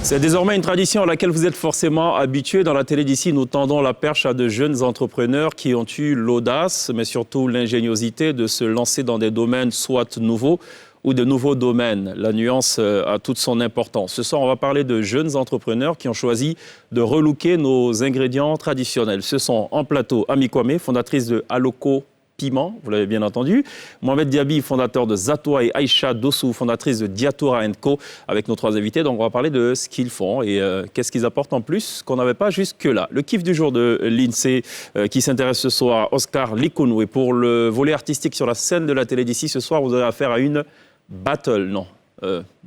C'est désormais une tradition à laquelle vous êtes forcément habitués. Dans la télé d'ici, nous tendons la perche à de jeunes entrepreneurs qui ont eu l'audace, mais surtout l'ingéniosité de se lancer dans des domaines soit nouveaux ou de nouveaux domaines. La nuance a toute son importance. Ce soir, on va parler de jeunes entrepreneurs qui ont choisi de relooker nos ingrédients traditionnels. Ce sont en plateau Ami Kwame, fondatrice de Aloko Piment, vous l'avez bien entendu. Mohamed Diaby, fondateur de Zatoa, et Aïcha Dossou, fondatrice de Diatura & Co, avec nos trois invités. Donc, on va parler de ce qu'ils font et qu'est-ce qu'ils apportent en plus qu'on n'avait pas jusque-là. Le kiff du jour de l'INSEE qui s'intéresse ce soir à Oscar Likounou. Et pour le volet artistique sur la scène de la télé d'ici, ce soir, vous avez affaire à une battle, non.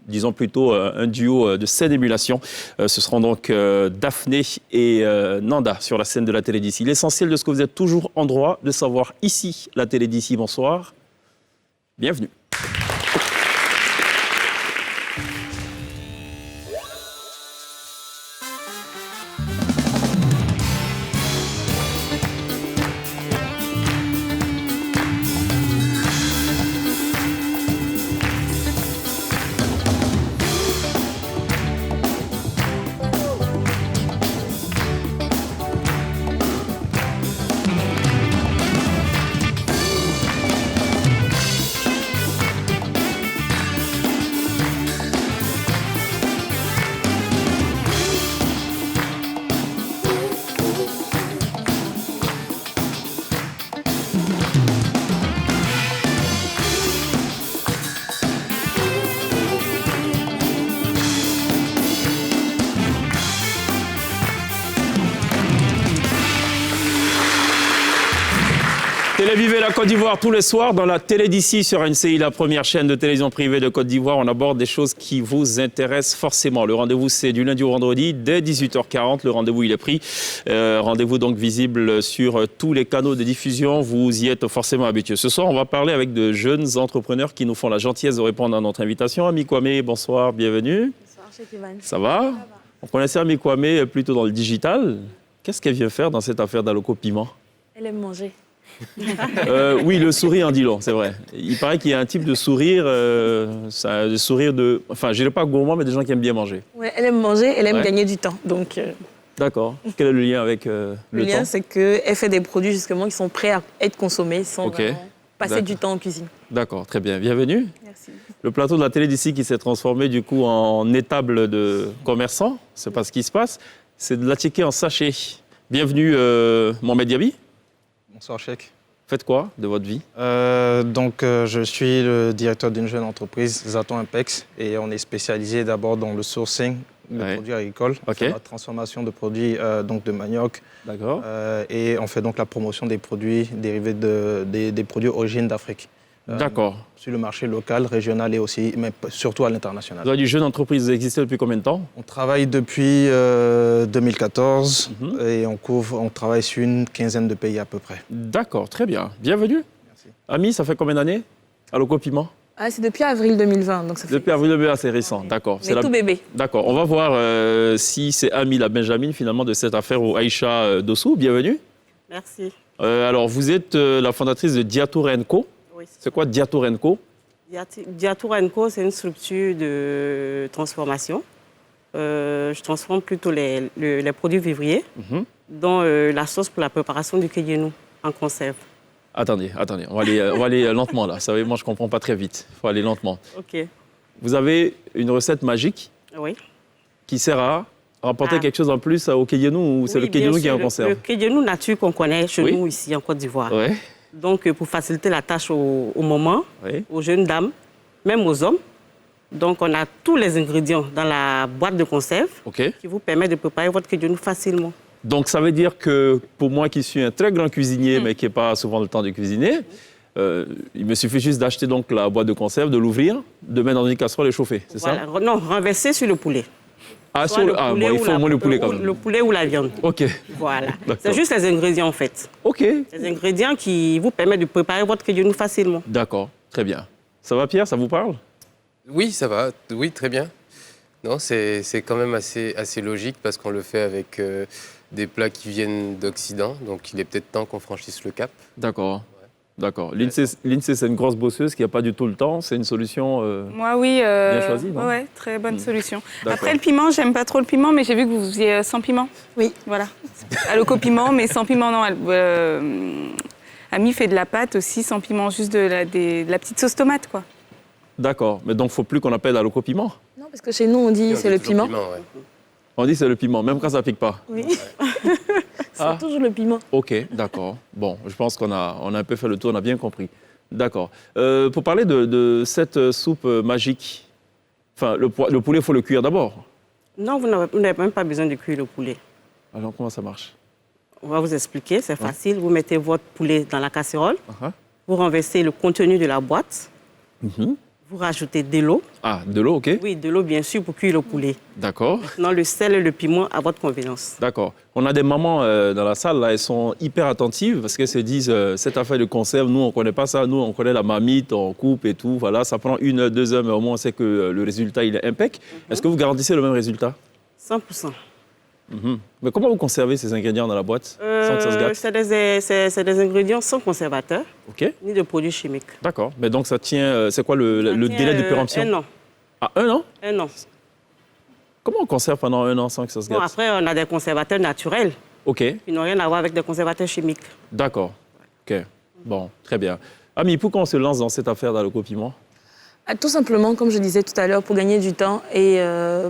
Disons plutôt un duo de scène émulation. Ce seront donc Daphné et Nanda sur la scène de la télé d'ici. L'essentiel de ce que vous êtes toujours en droit de savoir ici, la télé d'ici. Bonsoir. Bienvenue. Télévivez la Côte d'Ivoire tous les soirs dans la télé d'ici sur NCI, la première chaîne de télévision privée de Côte d'Ivoire. On aborde des choses qui vous intéressent forcément. Le rendez-vous, c'est du lundi au vendredi dès 18h40. Le rendez-vous, il est pris. Rendez-vous donc visible sur tous les canaux de diffusion. Vous y êtes forcément habitués. Ce soir, on va parler avec de jeunes entrepreneurs qui nous font la gentillesse de répondre à notre invitation. Ami Kwame, bonsoir, bienvenue. Bonsoir, Cheikh Ivan. Ça va? On connaissait Ami Kwame plutôt dans le digital. Qu'est-ce qu'elle vient faire dans cette affaire d'Aloko Piment? Elle aime manger. Oui, le sourire en dit long, c'est vrai. Il paraît qu'il y a un type de sourire, le sourire de... Enfin, je ne dirais pas gourmand, mais des gens qui aiment bien manger. Ouais, elle aime manger, elle aime gagner du temps. Donc, D'accord. Quel est le lien avec le le lien, temps? c'est qu'elle fait des produits justement qui sont prêts à être consommés sans vraiment passer du temps en cuisine. D'accord, très bien. Bienvenue. Merci. Le plateau de la télé d'ici qui s'est transformé du coup en étable de commerçants, c'est pas ce qui se passe, c'est de l'attiquer en sachet. Bienvenue, Mohamed Diaby. Bonsoir, Cheikh. Faites quoi de votre vie? Je suis le directeur d'une jeune entreprise, Zato Impex, et on est spécialisé d'abord dans le sourcing de produits agricoles, la transformation de produits donc de manioc. D'accord. Et on fait donc la promotion des produits dérivés des produits origines d'Afrique. D'accord. Sur le marché local, régional et aussi, mais surtout à l'international. Vous avez une jeune entreprise, vous existez depuis combien de temps? On travaille depuis 2014 et on travaille sur une quinzaine de pays à peu près. D'accord, très bien. Bienvenue. Merci. Ami, ça fait combien d'années? Aloko Piment? Ah, c'est depuis avril 2020. Donc ça fait... Depuis avril 2020, c'est récent. D'accord. C'est tout bébé. D'accord. On va voir si c'est Ami la Benjamin finalement de cette affaire au Aïcha Dossou. Bienvenue. Merci. Alors, vous êtes la fondatrice de Diatura & Co. Oui. C'est quoi Diatura & Co? Diatura & Co, c'est une structure de transformation. Je transforme plutôt les produits vivriers, dont la sauce pour la préparation du kéyenou en conserve. Attendez, on va aller lentement là. Vous savez, moi je ne comprends pas très vite. Il faut aller lentement. OK. Vous avez une recette magique qui sert à rapporter quelque chose en plus au kéyenou ou c'est le kéyenou qui est en conserve? Le kéyenou nature qu'on connaît chez nous ici en Côte d'Ivoire. Oui. Donc, pour faciliter la tâche aux mamans, aux jeunes dames, même aux hommes. Donc, on a tous les ingrédients dans la boîte de conserve qui vous permet de préparer votre kéyenou facilement. Donc, ça veut dire que pour moi qui suis un très grand cuisinier, mais qui n'ai pas souvent le temps de cuisiner, il me suffit juste d'acheter donc la boîte de conserve, de l'ouvrir, de mettre dans une casserole et chauffer, c'est ça? Non, renverser sur le poulet. Ah, il faut au moins le poulet quand même. Le poulet ou la viande. OK. Voilà. C'est juste les ingrédients en fait. OK. Les ingrédients qui vous permettent de préparer votre kéyenou facilement. D'accord, très bien. Ça va Pierre, ça vous parle? Oui, ça va. Oui, très bien. Non, c'est quand même assez logique parce qu'on le fait avec des plats qui viennent d'Occident. Donc il est peut-être temps qu'on franchisse le cap. D'accord. D'accord. L'INSEE, c'est une grosse bosseuse qui n'a pas du tout le temps. C'est une solution Moi, oui. bien choisie, non? Oui, très bonne solution. D'accord. Après, le piment, j'aime pas trop le piment, mais j'ai vu que vous faisiez sans piment. Oui. Voilà. Aloco piment, mais sans piment, non. Ami fait de la pâte aussi sans piment, juste de la petite sauce tomate, quoi. D'accord. Mais donc, il ne faut plus qu'on appelle Aloco piment. Non, parce que chez nous, on dit c'est le piment. Ouais. On dit c'est le piment, même quand ça ne pique pas. Oui. C'est toujours le piment. OK, d'accord. Bon, je pense qu'on a un peu fait le tour, on a bien compris. D'accord. Pour parler de cette soupe magique, enfin, le poulet, il faut le cuire d'abord. Non, vous n'avez même pas besoin de cuire le poulet. Alors, comment ça marche? On va vous expliquer, c'est facile. Vous mettez votre poulet dans la casserole, Uh-huh. vous renversez le contenu de la boîte, vous rajoutez de l'eau. Ah, de l'eau, OK. Oui, de l'eau, bien sûr, pour cuire le poulet. D'accord. Maintenant, le sel et le piment à votre convenance. D'accord. On a des mamans dans la salle, là, elles sont hyper attentives parce qu'elles se disent cette affaire de conserve, nous, on ne connaît pas ça. Nous, on connaît la marmite, on coupe et tout. Voilà, ça prend 1 heure, 2 heures, mais au moins, on sait que le résultat, il est impec. Est-ce que vous garantissez le même résultat? 100%. Mais comment vous conservez ces ingrédients dans la boîte sans que ça se gâte? C'est des ingrédients sans conservateur, OK. ni de produits chimiques. D'accord. Mais donc, ça tient. C'est quoi le délai de péremption? 1 an. Ah, 1 an? 1 an. Comment on conserve pendant 1 an sans que ça se Bon, gâte? après, on a des conservateurs naturels OK. qui n'ont rien à voir avec des conservateurs chimiques. D'accord. OK. Bon, très bien. Ami, pourquoi on se lance dans cette affaire d'Aloco piment? Tout simplement, comme je disais tout à l'heure, pour gagner du temps et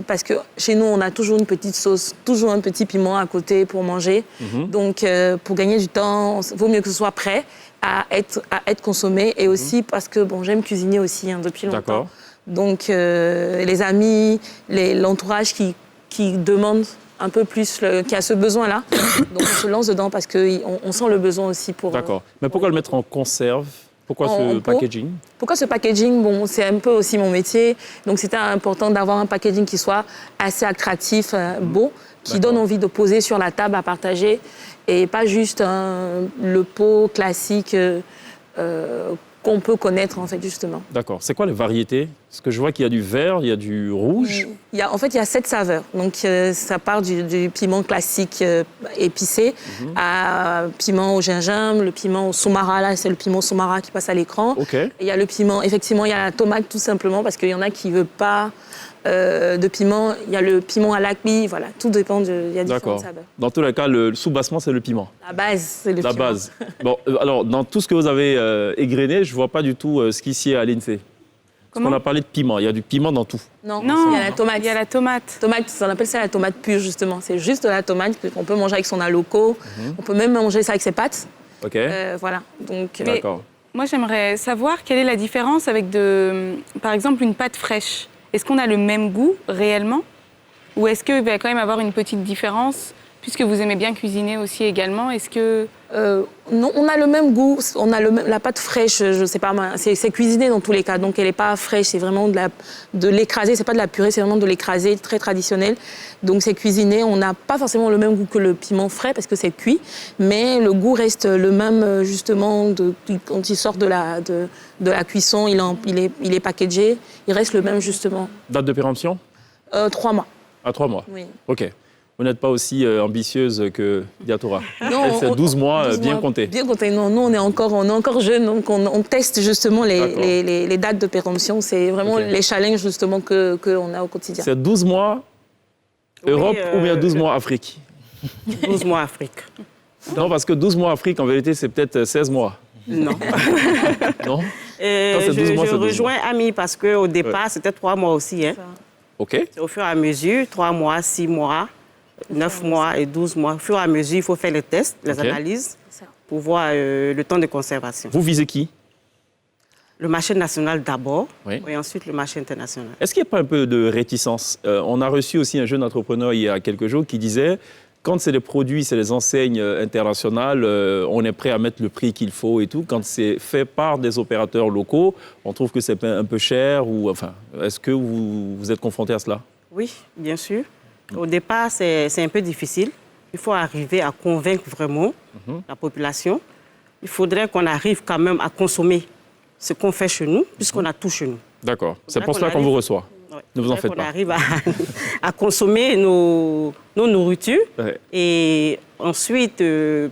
parce que chez nous, on a toujours une petite sauce, toujours un petit piment à côté pour manger. Donc, pour gagner du temps, il vaut mieux que ce soit prêt à être consommé et aussi parce que bon, j'aime cuisiner aussi depuis longtemps. D'accord. Donc, les amis, l'entourage qui demande un peu plus, qui a ce besoin-là. Donc, on se lance dedans parce qu'on sent le besoin aussi pour... D'accord. Mais pourquoi le mettre en conserve? Pourquoi ce pot. packaging? Pourquoi ce packaging? Bon, c'est un peu aussi mon métier. Donc, c'était important d'avoir un packaging qui soit assez attractif, beau, qui donne envie de poser sur la table à partager et pas juste le pot classique qu'on peut connaître, en fait, justement. D'accord. C'est quoi les variétés? Parce que je vois qu'il y a du vert, il y a du rouge. En fait, il y a 7 saveurs. Donc, ça part du piment classique épicé à piment au gingembre, le piment au soumara, là, c'est le piment au soumara qui passe à l'écran. OK. Et il y a le piment, effectivement, il y a la tomate, tout simplement, parce qu'il y en a qui ne veulent pas de piment. Il y a le piment à l'acbi, voilà, tout dépend, il y a différentes D'accord. saveurs. Dans tous les cas, le sous-bassement, c'est le piment. La base, c'est le La piment. base. Bon, alors, dans tout ce que vous avez égrené, je ne vois pas du tout ce qui sied à l'INSEE. Parce qu'on a parlé de piment. Il y a du piment dans tout. Non, Non, il y a la tomate. Il y a la tomate. Tomate, on appelle ça la tomate pure, justement. C'est juste de la tomate qu'on peut manger avec son aloco. On peut même manger ça avec ses pâtes. OK. Voilà. Donc, D'accord. Moi, j'aimerais savoir quelle est la différence avec, par exemple, une pâte fraîche. Est-ce qu'on a le même goût réellement? Ou est-ce qu'il va quand même avoir une petite différence? Puisque vous aimez bien cuisiner aussi également, est-ce que... non, on a le même goût. On a la pâte fraîche, je sais pas, c'est cuisiné dans tous les cas. Donc, elle n'est pas fraîche, c'est vraiment de l'écraser. C'est pas de la purée, c'est vraiment de l'écraser, très traditionnel. Donc, c'est cuisiné. On n'a pas forcément le même goût que le piment frais parce que c'est cuit. Mais le goût reste le même, justement, quand il sort de la cuisson, il est packagé. Il reste le même, justement. Date de péremption? 3 mois. À 3 mois. Oui. OK. Vous n'êtes pas aussi ambitieuse que Diatora. Non, Elle fait 12 mois 12 bien mois, comptés. Bien comptés. Non, nous, on est encore jeunes, donc on teste justement les dates de péremption. C'est vraiment Ok. les challenges justement qu'on a au quotidien. C'est 12 mois Europe ou bien 12 mois Afrique? 12 mois Afrique. Non, parce que 12 mois Afrique, en vérité, c'est peut-être 16 mois. Non. Non? Je 12 mois, c'est 12 rejoins Ami parce qu'au départ, c'était 3 mois aussi. Hein. OK. Au fur et à mesure, 3 mois, 6 mois, 9 mois et 12 mois. Au fur et à mesure, il faut faire les tests, les Ok. analyses pour voir le temps de conservation. Vous visez qui? Le marché national d'abord Oui. et ensuite le marché international. Est-ce qu'il n'y a pas un peu de réticence? On a reçu aussi un jeune entrepreneur il y a quelques jours qui disait quand c'est des produits, c'est des enseignes internationales, on est prêt à mettre le prix qu'il faut et tout. Quand c'est fait par des opérateurs locaux, on trouve que c'est un peu cher ou enfin, est-ce que vous êtes confronté à cela? Oui, bien sûr. Au départ, c'est un peu difficile. Il faut arriver à convaincre vraiment la population. Il faudrait qu'on arrive quand même à consommer ce qu'on fait chez nous, puisqu'on a tout chez nous. D'accord. C'est Faudrait pour qu'on cela qu'on arrive- vous reçoit. Ouais. Ne vous en Faudrait faites qu'on pas. arrive à consommer nos nourritures Ouais. et ensuite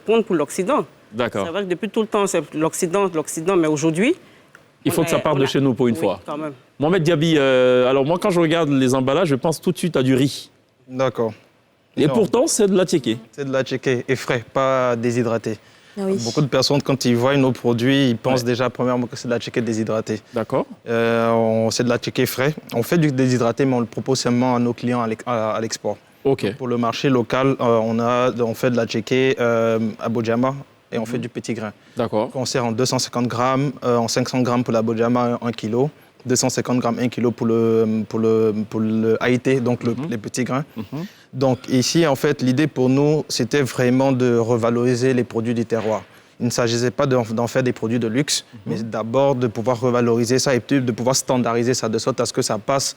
prendre pour l'Occident. D'accord. C'est vrai que depuis tout le temps, c'est l'Occident, mais aujourd'hui... Il faut que ça parte de chez nous pour une fois. Quand même. Mohamed Diaby, alors moi, quand je regarde les emballages, je pense tout de suite à du riz. D'accord. Et pourtant, c'est de la tchéké. C'est de la tchéké et frais, pas déshydraté. Ah oui. Beaucoup de personnes, quand ils voient nos produits, ils pensent déjà premièrement que c'est de la tchéké déshydraté. D'accord. C'est de la tchéké frais. On fait du déshydraté, mais on le propose seulement à nos clients à l'export. OK. Pour le marché local, on fait de la tchéké à Bojama et on fait du petit grain. D'accord. On sert en 250 grammes, en 500 grammes pour la Bojama, 1 kg. 250 grammes, 1 kg pour le Haïté, donc les petits grains. Donc ici, en fait, l'idée pour nous, c'était vraiment de revaloriser les produits du terroir. Il ne s'agissait pas d'en faire des produits de luxe, mais d'abord de pouvoir revaloriser ça et puis de pouvoir standardiser ça de sorte à ce que ça passe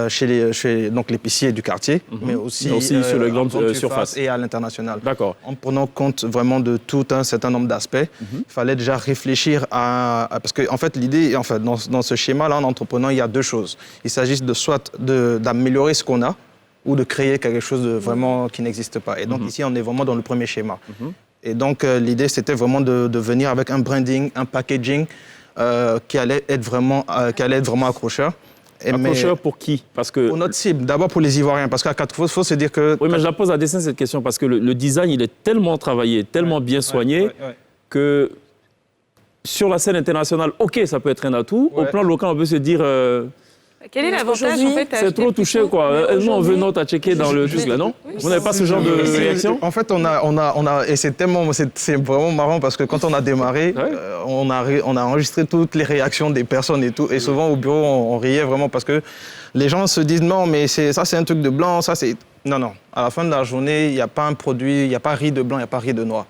chez l'épicier du quartier, mais aussi sur les grandes surfaces et à l'international. D'accord. En prenant compte vraiment de tout un certain nombre d'aspects, il fallait déjà réfléchir parce que en fait l'idée, dans ce schéma-là, en entreprenant, il y a deux choses. Il s'agit d'améliorer ce qu'on a ou de créer quelque chose de vraiment qui n'existe pas. Et donc ici, on est vraiment dans le premier schéma. Et donc, l'idée, c'était vraiment de venir avec un branding, un packaging qui allait être vraiment accrocheur. Accrocheur pour qui? Pour notre cible, d'abord pour les Ivoiriens, parce qu'à Carrefour, il faut se dire que... Oui, mais je la pose à dessein cette question, parce que le design, il est tellement travaillé, tellement bien soigné, que sur la scène internationale, OK, ça peut être un atout. Au plan local, on peut se dire... Quel est l'avantage en fait? C'est trop touché, quoi. Nous, on veut notre tchecker dans le truc, là, non? Vous n'avez pas ce genre de réaction? En fait, on a et c'est vraiment marrant parce que quand on a démarré, on a enregistré toutes les réactions des personnes et tout. Et souvent, au bureau, on riait vraiment parce que les gens se disent non, mais ça, c'est un truc de blanc, ça, c'est... Non. À la fin de la journée, il n'y a pas un produit, il n'y a pas riz de blanc, il n'y a pas riz de noir.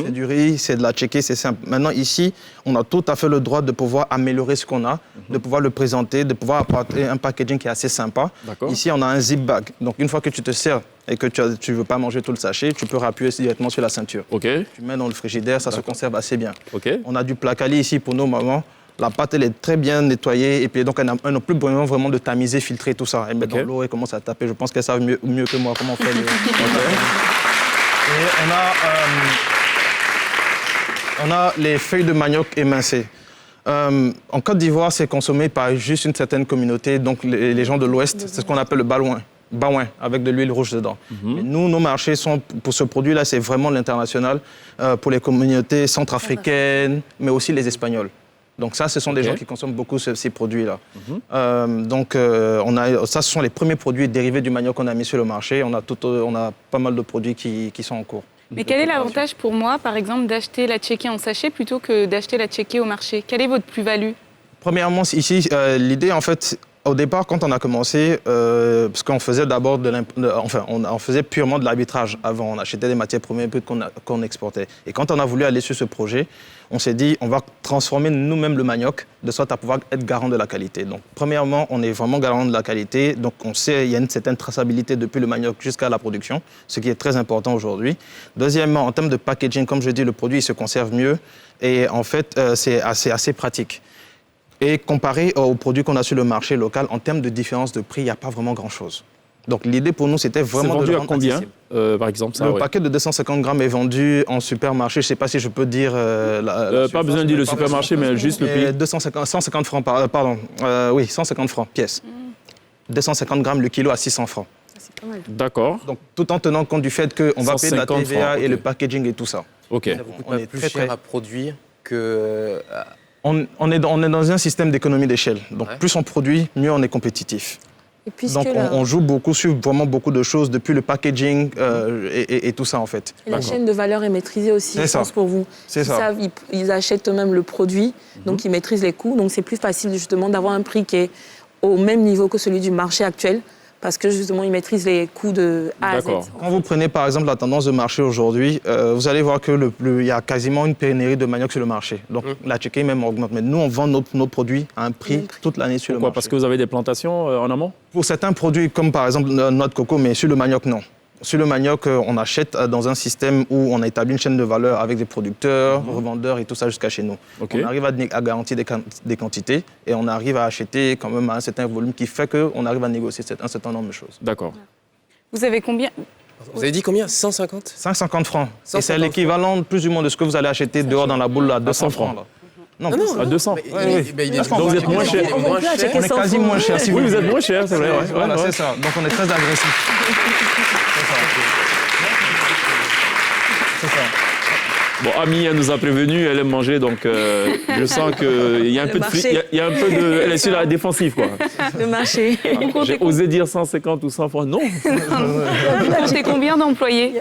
C'est du riz, c'est de la tchéké, c'est simple. Maintenant, ici, on a tout à fait le droit de pouvoir améliorer ce qu'on a, de pouvoir le présenter, de pouvoir apporter un packaging qui est assez sympa. Ici, on a un zip bag. Donc, une fois que tu te sers et que tu ne veux pas manger tout le sachet, tu peux appuyer directement sur la ceinture. Okay. Tu mets dans le frigidaire, ça se conserve assez bien. Okay. On a du placali ici pour nos mamans. La pâte, elle est très bien nettoyée et puis donc, on n'a plus besoin vraiment de tamiser, filtrer tout ça. Elle met dans l'eau et commence à taper. Je pense qu'elle savent mieux que moi comment faire Et on a les feuilles de manioc émincées. En Côte d'Ivoire, c'est consommé par juste une certaine communauté, donc les gens de l'Ouest, c'est ce qu'on appelle le baouin, avec de l'huile rouge dedans. Mais nous, nos marchés sont, pour ce produit-là, c'est vraiment l'international, pour les communautés centrafricaines, mais aussi les Espagnols. Donc ça, ce sont des gens qui consomment beaucoup ces produits-là. Ça, ce sont les premiers produits dérivés du manioc qu'on a mis sur le marché. On a pas mal de produits qui sont en cours. Mais quel est l'avantage pour moi, par exemple, d'acheter la tchéké en sachet plutôt que d'acheter la tchéké au marché? Quelle est votre plus-value? Premièrement, ici, l'idée, en fait, au départ, quand on a commencé, parce qu'on faisait d'abord on faisait purement de l'arbitrage avant. On achetait des matières premières qu'on exportait. Et quand on a voulu aller sur ce projet, on s'est dit, on va transformer nous-mêmes le manioc de sorte à pouvoir être garant de la qualité. Donc, premièrement, on est vraiment garant de la qualité. Donc, on sait, il y a une certaine traçabilité depuis le manioc jusqu'à la production, ce qui est très important aujourd'hui. Deuxièmement, en termes de packaging, comme je dis, le produit il se conserve mieux. Et en fait, c'est assez pratique. Et comparé aux produits qu'on a sur le marché local, en termes de différence de prix, il n'y a pas vraiment grand-chose. Donc l'idée pour nous, c'était vraiment de le rendre accessible. C'est vendu à combien, par exemple ça, Le paquet de 250 grammes est vendu en supermarché. Je ne sais pas si je peux dire... pas besoin de dire le supermarché, mais juste le prix. 150 francs, oui, 150 francs, pièce. 250 grammes le kilo à 600 francs. C'est pas mal. D'accord. Donc tout en tenant compte du fait qu'on va payer de la TVA et le packaging et tout ça. OK. Ça vous coûte plus cher à produire que... On est dans un système d'économie d'échelle. Donc plus on produit, mieux on est compétitif. Et donc on joue beaucoup sur vraiment beaucoup de choses, depuis le packaging et tout ça en fait. Et la chaîne de valeur est maîtrisée aussi, je pense, pour vous. Ils achètent eux-mêmes le produit, donc ils maîtrisent les coûts. Donc c'est plus facile justement d'avoir un prix qui est au même niveau que celui du marché actuel, parce que justement, ils maîtrisent les coûts de A à Z. Quand vous prenez par exemple la tendance de marché aujourd'hui, vous allez voir qu'il y a quasiment une pénurie de manioc sur le marché. Donc la tchéké même augmente. Mais nous, on vend nos produits à un prix toute l'année sur le marché. Parce que vous avez des plantations en amont? Pour certains produits, comme par exemple noix de coco, mais sur le manioc, non. Sur le manioc, on achète dans un système où on a établi une chaîne de valeur avec des producteurs, revendeurs et tout ça jusqu'à chez nous. On arrive à garantir des quantités et on arrive à acheter quand même à un certain volume qui fait qu'on arrive à négocier un certain nombre de choses. D'accord. Vous avez combien? Vous avez dit combien? 150? 550 francs. Et 150 c'est l'équivalent plus ou moins de ce que vous allez acheter dehors dans la boule à 200 francs. Là. Non, À 200. Mais il est Donc vous êtes moins cher. on est quasi moins cher. Si Oui, vous êtes moins cher, c'est vrai. ouais. Voilà, Ouais, ouais. c'est ça. Donc on est très agressif. C'est ça. Bon, Ami, elle nous a prévenu, elle aime manger, donc je sens qu'il y a un peu de... marché. Il y a un peu de... Elle est sur la défensive, quoi. Le marché. J'ai osé dire 150 ou 100 francs. Non. C'est combien d'employés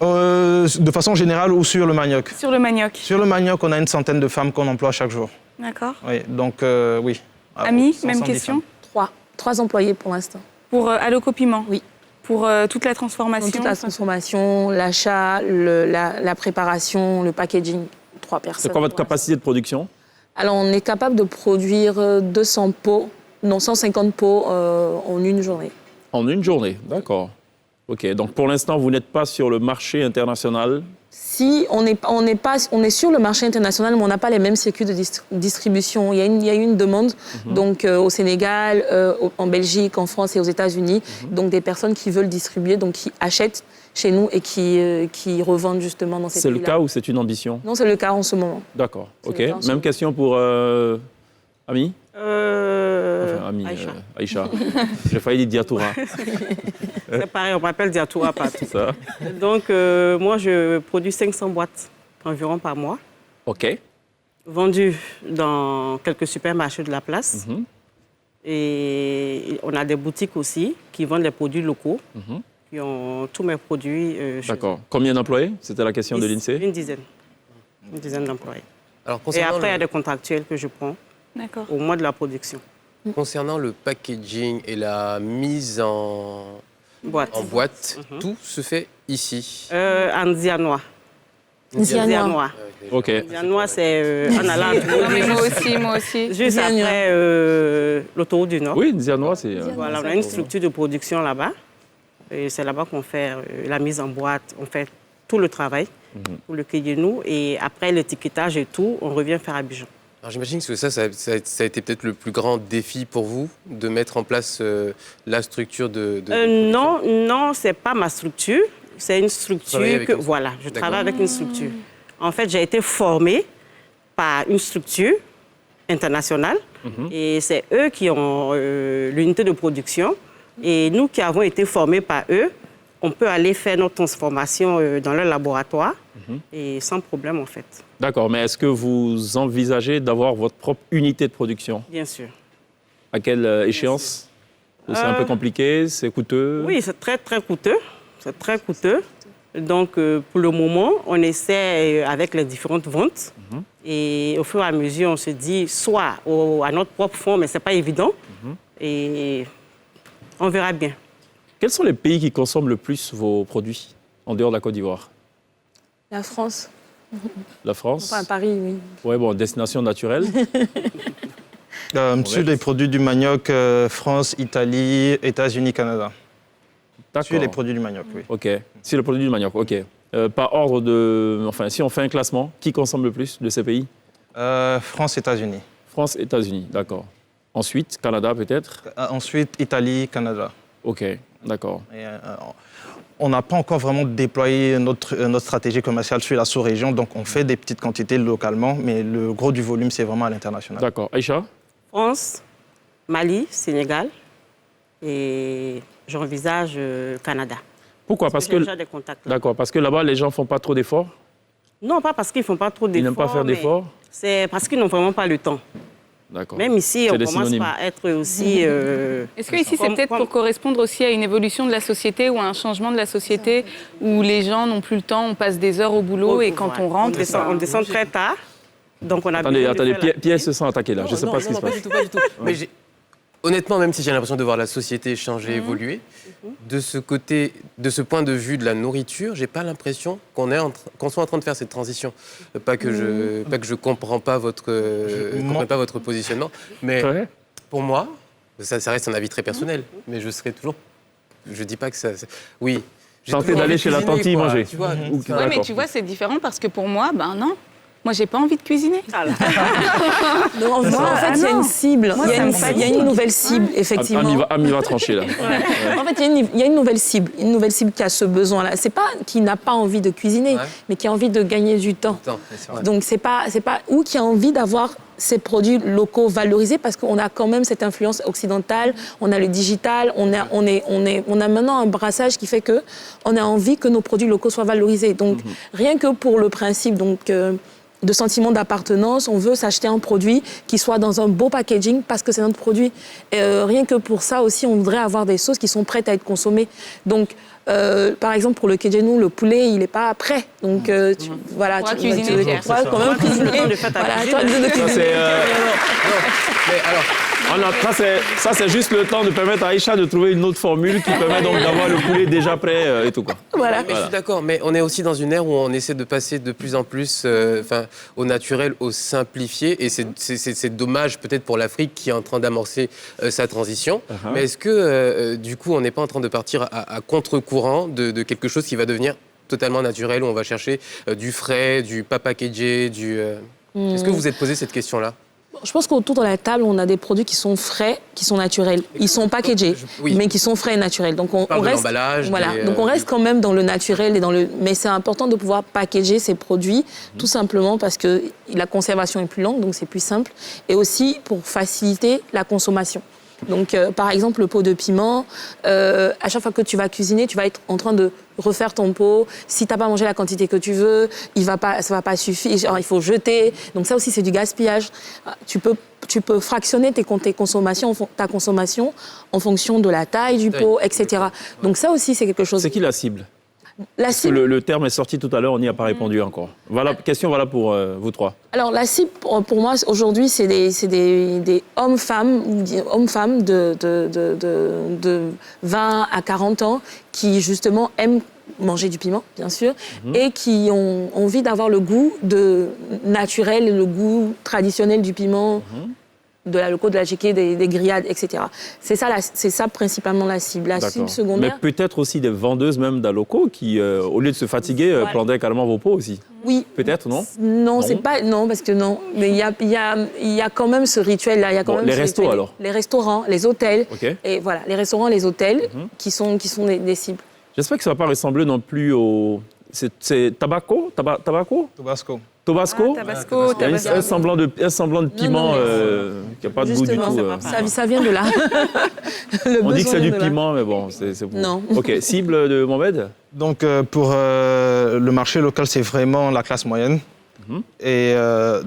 De façon générale ou sur le manioc? sur le manioc? Sur le manioc, on a une centaine de femmes qu'on emploie chaque jour. D'accord. Oui, donc oui. Ami, 110 même question. femmes. Trois employés pour l'instant. Pour Alloco Piment? Oui. Pour toute la transformation? Donc, toute la transformation, l'achat, la préparation, le packaging, 3 personnes. C'est quoi votre capacité de production? Alors, on est capable de produire 200 pots, non, 150 pots en une journée. En une journée, d'accord. OK, donc pour l'instant, vous n'êtes pas sur le marché international. Si, on est sur le marché international, mais on n'a pas les mêmes circuits de distribution. Il y a une demande, donc au Sénégal, en Belgique, en France et aux États-Unis, donc des personnes qui veulent distribuer, donc qui achètent chez nous et qui revendent justement dans ces C'est pays-là. le cas ou c'est une ambition? Non, c'est le cas en ce moment. D'accord, C'est OK. le cas en ce Même moment. question pour Ami? Enfin, Ami, Aïcha. Aïcha. J'ai failli dire Diatoura. C'est pareil, on m'appelle Diatoura partout. C'est ça? Donc, moi, je produis 500 boîtes environ par mois, OK. vendues dans quelques supermarchés de la place. Et on a des boutiques aussi qui vendent les produits locaux, qui ont tous mes produits chez D'accord. Combien d'employés? C'était la question eux. de l'INSEE. Une dizaine d'employés. Alors, Et concernant, après, il y a des contractuels que je prends D'accord. au mois de la production. concernant le packaging et la mise en Boîte. boîte, tout se fait ici. En Dianois. Dianois. OK. Dianois, c'est en allant Non, mais moi aussi. juste Dianois. après l'autoroute du Nord. Oui, Dianois, c'est... Voilà, on a une structure de production là-bas. Et c'est là-bas qu'on fait la mise en boîte, on fait tout le travail pour le Kéyenou. Et après l'étiquetage et tout, on revient faire Abidjan. Alors j'imagine que ça a été peut-être le plus grand défi pour vous, de mettre en place la structure de Non, c'est pas ma structure. C'est une structure travaillez avec que... une- Voilà, je D'accord. travaille avec une structure. En fait, j'ai été formée par une structure internationale. Et c'est eux qui ont l'unité de production. Et nous qui avons été formés par eux, on peut aller faire notre transformation dans leur laboratoire et sans problème, en fait. D'accord, mais est-ce que vous envisagez d'avoir votre propre unité de production? Bien sûr. À quelle échéance? Ou c'est un peu compliqué, c'est coûteux? Oui, c'est très, très coûteux. C'est très coûteux. Donc, pour le moment, on essaie avec les différentes ventes. Et au fur et à mesure, on se dit soit à notre propre fonds, mais ce n'est pas évident. Et on verra bien. Quels sont les pays qui consomment le plus vos produits en dehors de la Côte d'Ivoire? La France. La France? Enfin, Paris, oui. Oui, bon, destination naturelle. Sur les produits du manioc, France, Italie, États-Unis, Canada. Sur les D'accord. produits du manioc, oui. OK. Sur le produit du manioc, OK. Par ordre de... Enfin, si on fait un classement, qui consomme le plus de ces pays? France, États-Unis. France, États-Unis, d'accord. Ensuite, Canada peut-être? Ensuite, Italie, Canada. OK, d'accord. Et, on n'a pas encore vraiment déployé notre stratégie commerciale sur la sous-région, donc on fait des petites quantités localement, mais le gros du volume, c'est vraiment à l'international. D'accord. Aïcha? France, Mali, Sénégal et j'envisage Canada. Pourquoi? Parce J'ai que... déjà des contacts là. D'accord, parce que là-bas, les gens font pas trop d'efforts? Non, pas parce qu'ils ne font pas trop d'efforts. Ils n'aiment pas faire mais d'efforts? C'est parce qu'ils n'ont vraiment pas le temps. D'accord. Même ici, C'est on des commence synonymes. par être aussi... Est-ce que ici, c'est peut-être pour correspondre aussi à une évolution de la société ou à un changement de la société où les gens n'ont plus le temps, on passe des heures au boulot et quand on rentre... On descend très tard. Donc on a Attendez, besoin de faire la- Pierre se sent attaqué là. Je ne sais Non, pas ce qui non, se passe. pas du tout, pas du tout. Mais honnêtement, même si j'ai l'impression de voir la société changer, évoluer, de ce côté, de ce point de vue de la nourriture, j'ai pas l'impression qu'on soit en train de faire cette transition. Pas que je comprends pas votre positionnement, mais Ouais. pour moi, ça reste un avis très personnel. Mais je serai toujours. Je dis pas que ça. Oui. J'ai Tenter toujours d'aller envie de chez la cuisiner, tante y quoi, manger. tu vois. Ou- Oui, mais D'accord. tu vois, c'est différent parce que pour moi, ben non. Moi, j'ai pas envie de cuisiner. Non, en fait, il y a une cible. Moi, Il y a une nouvelle cible, effectivement. Ami va trancher, là. En fait, il y a une nouvelle cible. Une nouvelle cible qui a ce besoin-là. C'est pas qui n'a pas envie de cuisiner, mais qui a envie de gagner du temps. Donc, c'est pas ou qui a envie d'avoir ces produits locaux valorisés parce qu'on a quand même cette influence occidentale, on a le digital, on a maintenant un brassage qui fait que on a envie que nos produits locaux soient valorisés. Donc, rien que pour le principe de sentiment d'appartenance, on veut s'acheter un produit qui soit dans un beau packaging parce que c'est notre produit. Rien que pour ça aussi, on voudrait avoir des sauces qui sont prêtes à être consommées. Donc, par exemple, pour le Kejenu, le poulet, il n'est pas prêt. Donc, voilà, tu cuisiner. quand même cuisiner. Ça, c'est juste le temps de permettre à Aïcha de trouver une autre formule qui permet donc d'avoir le poulet déjà prêt et tout, quoi. Voilà. Mais je suis d'accord, mais on est aussi dans une ère où on essaie de passer de plus en plus au naturel, au simplifié. Et c'est dommage peut-être pour l'Afrique qui est en train d'amorcer sa transition. Mais est-ce que, du coup, on n'est pas en train de partir à contre-courant de quelque chose qui va devenir totalement naturel, où on va chercher du frais, du pas packagé, Est-ce que vous vous êtes posé cette question-là ? Je pense qu'autour de la table, on a des produits qui sont frais, qui sont naturels. Ils sont packagés, mais qui sont frais et naturels. Donc on reste, donc on reste quand même dans le naturel mais c'est important de pouvoir packager ces produits, tout simplement parce que la conservation est plus longue, donc c'est plus simple, et aussi pour faciliter la consommation. Donc, par exemple, le pot de piment, à chaque fois que tu vas cuisiner, tu vas être en train de refaire ton pot. Si tu n'as pas mangé la quantité que tu veux, ça ne va pas suffire. Genre, il faut jeter. Donc, ça aussi, c'est du gaspillage. Tu peux fractionner ta consommation en fonction de la taille du pot, etc. Donc, ça aussi, c'est quelque chose... C'est qui la cible ? La cible... Le terme est sorti tout à l'heure, on n'y a pas répondu encore. Voilà, question pour vous trois. Alors, la cible, pour moi, aujourd'hui, c'est des hommes-femmes de 20 à 40 ans qui, justement, aiment manger du piment, bien sûr, et qui ont envie d'avoir le goût naturel, le goût traditionnel du piment, de la loco, de la chiquée, des grillades, etc. C'est ça principalement la cible. La cible secondaire... Mais peut-être aussi des vendeuses même d'Aloco qui, au lieu de se fatiguer, plantaient carrément vos pots aussi. Oui. Peut-être, non ? Non, c'est pas... Non, parce que non. Mais il y a quand même ce rituel-là. Il y a quand même les restos, alors ? Les restaurants, les hôtels. Okay. Et voilà, les restaurants, les hôtels qui sont des cibles. J'espère que ça ne va pas ressembler non plus au... C'est Tabasco ? Tabasco. Tabasco. Tabasco. Il y a un semblant de piment qui n'a pas de goût du tout. Ça vient de là. On dit que c'est du piment, mais bon, c'est bon. Non. OK, cible de Mohamed ? Donc, pour le marché local, c'est vraiment la classe moyenne. Et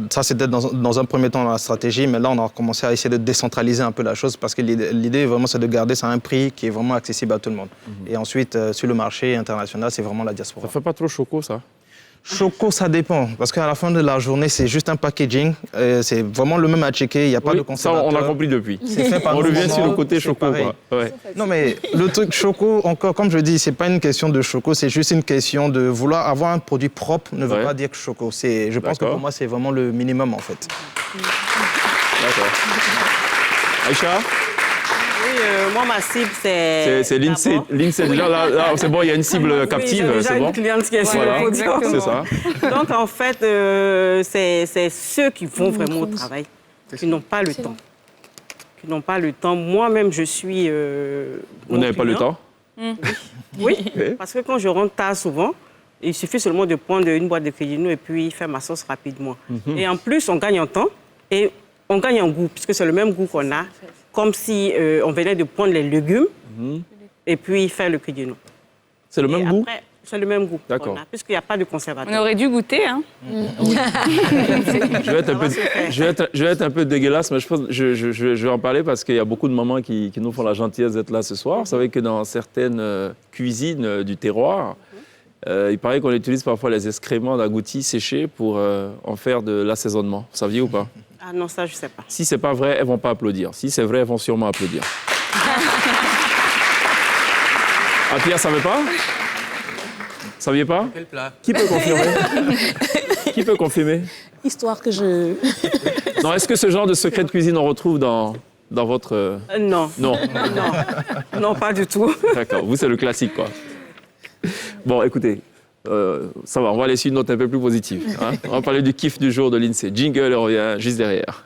ça, c'était dans un premier temps la stratégie, mais là, on a commencé à essayer de décentraliser un peu la chose parce que l'idée, vraiment, c'est de garder ça à un prix qui est vraiment accessible à tout le monde. Et ensuite, sur le marché international, c'est vraiment la diaspora. Ça fait pas trop choco, ça ? Choco, ça dépend, parce qu'à la fin de la journée, c'est juste un packaging. C'est vraiment le même à checker, il n'y a pas de conservateur. Ça, on a compris depuis. On revient sur le côté choco, quoi. Ouais. Non, mais le truc choco, encore, comme je dis, c'est pas une question de choco, c'est juste une question de vouloir avoir un produit propre ne veut pas dire que choco. Je pense que pour moi, c'est vraiment le minimum, en fait. D'accord. Aïcha ? Oui, moi, ma cible, c'est... C'est l'INSEE. L'INSEE, déjà, là, c'est bon, il y a une cible captive, oui, c'est bon. Une cliente qui est sur le podium. C'est ça. Donc, en fait, c'est ceux qui vont vraiment au travail, qui n'ont pas le temps. Qui n'ont pas le temps. Moi-même, je suis... Vous n'avez pas le temps ? Oui, parce que quand je rentre tard souvent, il suffit seulement de prendre une boîte de Kejenu et puis faire ma sauce rapidement. Et en plus, on gagne en temps et on gagne en goût, puisque c'est le même goût qu'on a, comme si on venait de prendre les légumes et puis faire le Kejenu. C'est le même goût ? C'est le même goût qu'on a, puisqu'il n'y a pas de conservateur. On aurait dû goûter, hein. Je vais être un peu dégueulasse, mais je vais en parler parce qu'il y a beaucoup de mamans qui nous font la gentillesse d'être là ce soir. Vous savez que dans certaines cuisines du terroir, il paraît qu'on utilise parfois les excréments d'agoutis séchés pour en faire de l'assaisonnement. Vous saviez ou pas? Ah non, ça, je ne sais pas. Si ce n'est pas vrai, elles ne vont pas applaudir. Si c'est vrai, elles vont sûrement applaudir. Ah, Pierre, ça ne savait pas? Vous ne saviez pas? Quel plat? Qui peut confirmer? Qui peut confirmer? Histoire que je... Non, est-ce que ce genre de secret de cuisine, on retrouve dans votre... Non. Non. Non, pas du tout. D'accord, vous, c'est le classique, quoi. Bon, écoutez, Ça va, on va aller sur une note un peu plus positive. Hein. On va parler du kiff du jour de l'INSEE. Jingle, on revient juste derrière.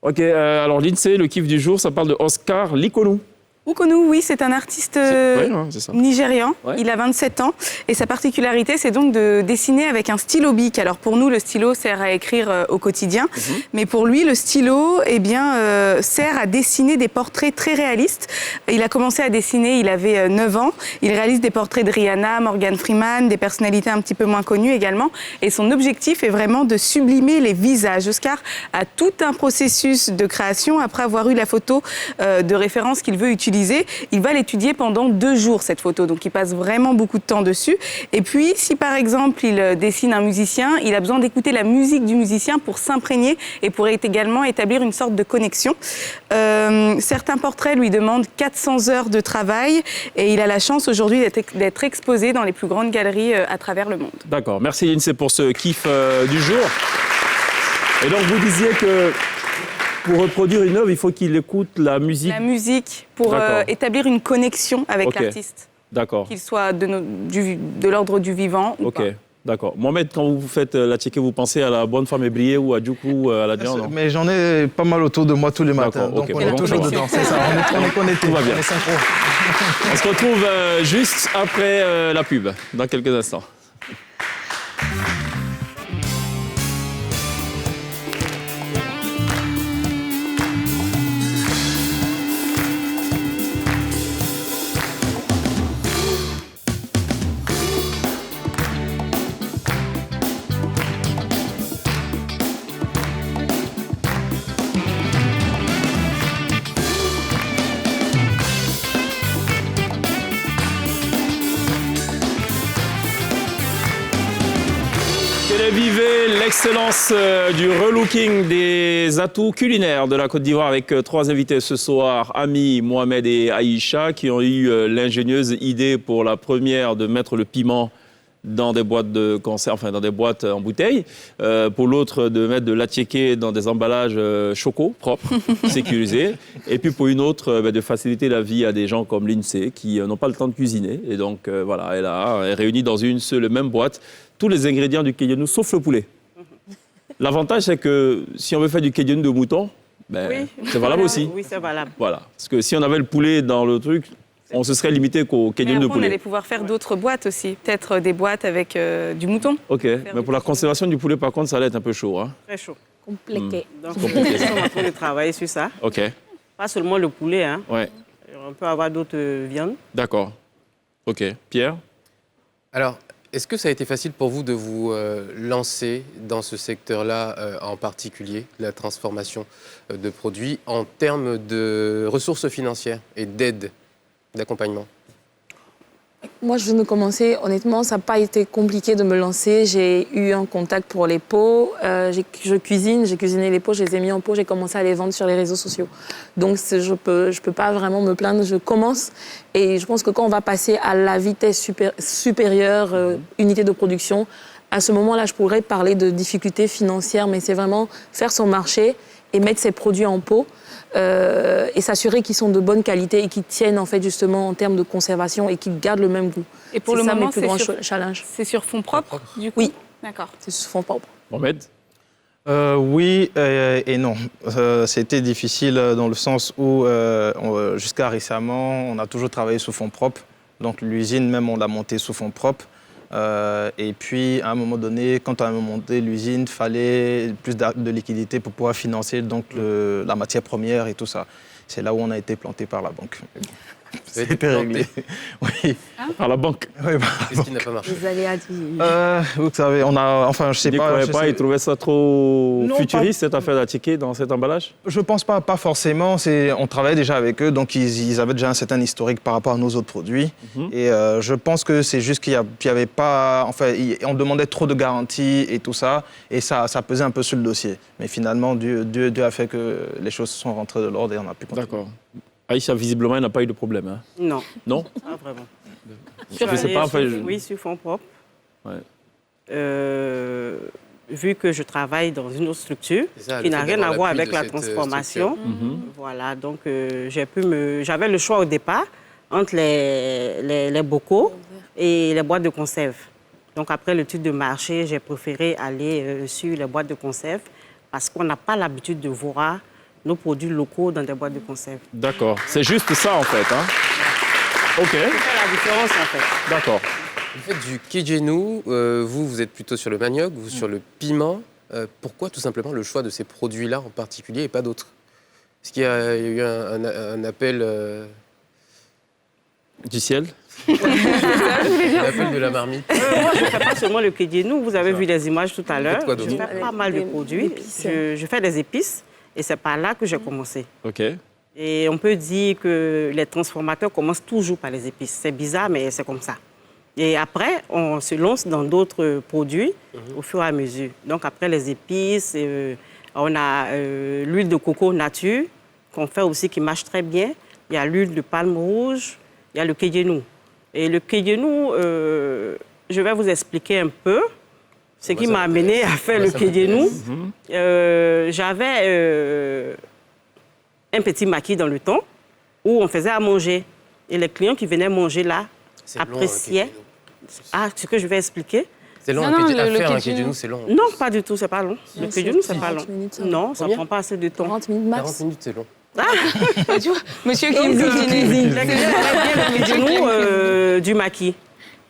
Ok, alors l'INSEE, le kiff du jour, ça parle de Oscar Likonu. Ukonu, oui, c'est un artiste c'est ça. nigérian. Ouais. Il a 27 ans et sa particularité, c'est donc de dessiner avec un stylo bic. Alors pour nous, le stylo sert à écrire au quotidien, mais pour lui, le stylo, sert à dessiner des portraits très réalistes. Il a commencé à dessiner, il avait 9 ans. Il réalise des portraits de Rihanna, Morgan Freeman, des personnalités un petit peu moins connues également. Et son objectif est vraiment de sublimer les visages. Oscar a tout un processus de création après avoir eu la photo de référence qu'il veut utiliser. Il va l'étudier pendant 2 jours, cette photo. Donc, il passe vraiment beaucoup de temps dessus. Et puis, si par exemple, il dessine un musicien, il a besoin d'écouter la musique du musicien pour s'imprégner et pour également établir une sorte de connexion. Certains portraits lui demandent 400 heures de travail et il a la chance aujourd'hui d'être exposé dans les plus grandes galeries à travers le monde. D'accord, merci l'INSEE pour ce kiff du jour. Et donc, vous disiez que pour reproduire une œuvre, il faut qu'il écoute la musique. La musique pour établir une connexion avec l'artiste. D'accord. Qu'il soit de l'ordre du vivant ou pas. D'accord. Mohamed, quand vous faites la tchéké, vous pensez à la bonne femme ébriée ou à Djoukou, à la Diane, non? Mais j'en ai pas mal autour de moi tous les matins. Donc on est toujours dedans. C'est ça, on est connectés. Tout va bien. On est synchro. On se retrouve juste après la pub, dans quelques instants. Vivez l'excellence du relooking des atouts culinaires de la Côte d'Ivoire avec 3 invités ce soir, Ami, Mohamed et Aïcha, qui ont eu l'ingénieuse idée pour la première de mettre le piment dans des boîtes de conserve, enfin dans des boîtes en bouteille. Pour l'autre, de mettre de l'attiéké dans des emballages choco, propres, sécurisés. Et puis pour une autre, de faciliter la vie à des gens comme l'INSEE qui n'ont pas le temps de cuisiner. Et donc voilà, elle réunit dans une seule même boîte tous les ingrédients du kédienou, sauf le poulet. L'avantage, c'est que si on veut faire du kédienou de mouton, c'est valable aussi. Oui, c'est valable. Voilà. Parce que si on avait le poulet dans le truc, on se serait limité qu'au kédienou de poulet. On allait pouvoir faire d'autres boîtes aussi. Peut-être des boîtes avec du mouton. Ok, mais pour la conservation du poulet, par contre, ça allait être un peu chaud. Hein. Très chaud. Compliqué. Donc, on est en train de travailler sur ça. Ok. Pas seulement le poulet, hein. Ouais. On peut avoir d'autres viandes. D'accord. Ok. Pierre? Alors, est-ce que ça a été facile pour vous de vous lancer dans ce secteur-là en particulier, la transformation de produits, en termes de ressources financières et d'aide, d'accompagnement? Moi, je viens de commencer. Honnêtement, ça n'a pas été compliqué de me lancer. J'ai eu un contact pour les pots. Je cuisine, j'ai cuisiné les pots, je les ai mis en pot, j'ai commencé à les vendre sur les réseaux sociaux. Donc, je peux pas vraiment me plaindre. Je commence et je pense que quand on va passer à la vitesse supérieure, unité de production, à ce moment-là, je pourrais parler de difficultés financières, mais c'est vraiment faire son marché et mettre ses produits en pot. Et s'assurer qu'ils sont de bonne qualité et qu'ils tiennent en fait justement en termes de conservation et qu'ils gardent le même goût. Et pour le moment, c'est grand challenge. C'est sur fonds propres, du coup? Oui. D'accord. C'est sur fonds propres. Mohamed? Oui et non. C'était difficile dans le sens où jusqu'à récemment, on a toujours travaillé sous fonds propres. Donc l'usine même, on l'a montée sous fonds propres. Et puis, à un moment donné, quand on a monté l'usine, il fallait plus de liquidité pour pouvoir financer donc, la matière première et tout ça. C'est là où on a été planté par la banque. C'était réglé. Oui. Par la banque. Oui, Qu'est-ce qui n'a pas marché? Les aléas du... vous savez, on a... Enfin, je sais pas... Ils trouvaient ça trop Non, futuriste, cette affaire d'attiéké dans cet emballage? Je pense pas forcément. On travaillait déjà avec eux, donc ils avaient déjà un certain historique par rapport à nos autres produits. Et je pense que c'est juste qu'il y avait pas... Enfin, on demandait trop de garanties et tout ça, et ça pesait un peu sur le dossier. Mais finalement, Dieu a fait que les choses sont rentrées de l'ordre et on a pu continuer. D'accord. Aïcha, visiblement, il n'a pas eu de problème. Hein. Non. Non? Pas vraiment. Je sais pas, enfin, Oui, sur fonds propres. Ouais. vu que je travaille dans une autre structure C'est ça, qui le n'a fait rien à d'avoir voir l'appui avec de la cette, transformation. structure. Voilà, donc j'avais le choix au départ entre les bocaux et les boîtes de conserve. Donc après l'étude de marché, j'ai préféré aller sur les boîtes de conserve parce qu'on n'a pas l'habitude de voir nos produits locaux dans des boîtes de conserve. D'accord. C'est juste ça, en fait. Hein? OK. C'est la différence en fait. D'accord. Vous faites du Kejenu, vous êtes plutôt sur le manioc, vous sur le piment. Pourquoi tout simplement le choix de ces produits-là en particulier et pas d'autres? Est-ce qu'il y a eu un appel, Du ciel? un appel de la marmite? Moi, je ne fais pas seulement le Kejenu. Vous avez vu les images tout à l'heure. quoi Je d'autre? fais pas mal de produits. Je fais des épices et c'est par là que j'ai commencé. OK. Et on peut dire que les transformateurs commencent toujours par les épices. C'est bizarre, mais c'est comme ça. Et après, on se lance dans d'autres produits au fur et à mesure. Donc après les épices, on a l'huile de coco nature qu'on fait aussi qui marche très bien. Il y a l'huile de palme rouge, il y a le Kejenu. Et le Kejenu, je vais vous expliquer un peu ce qui m'a amené à faire le Kejenu. J'avais un petit maquis dans le temps où on faisait à manger. Et les clients qui venaient manger là C'est long, appréciaient. un Ce que je vais expliquer. C'est long, Non, un non, Kejenu. À le faire un Kejenu. Kejenu, c'est long. Non, pas du tout, c'est pas long. Le c'est Kejenu, c'est pas 40 long. minutes, ça. Non, ça Combien prend pas assez de temps. 40 minutes 40 max. minutes, c'est long. Monsieur qui me cuisine. Les clients aimaient bien le Kejenu du maquis.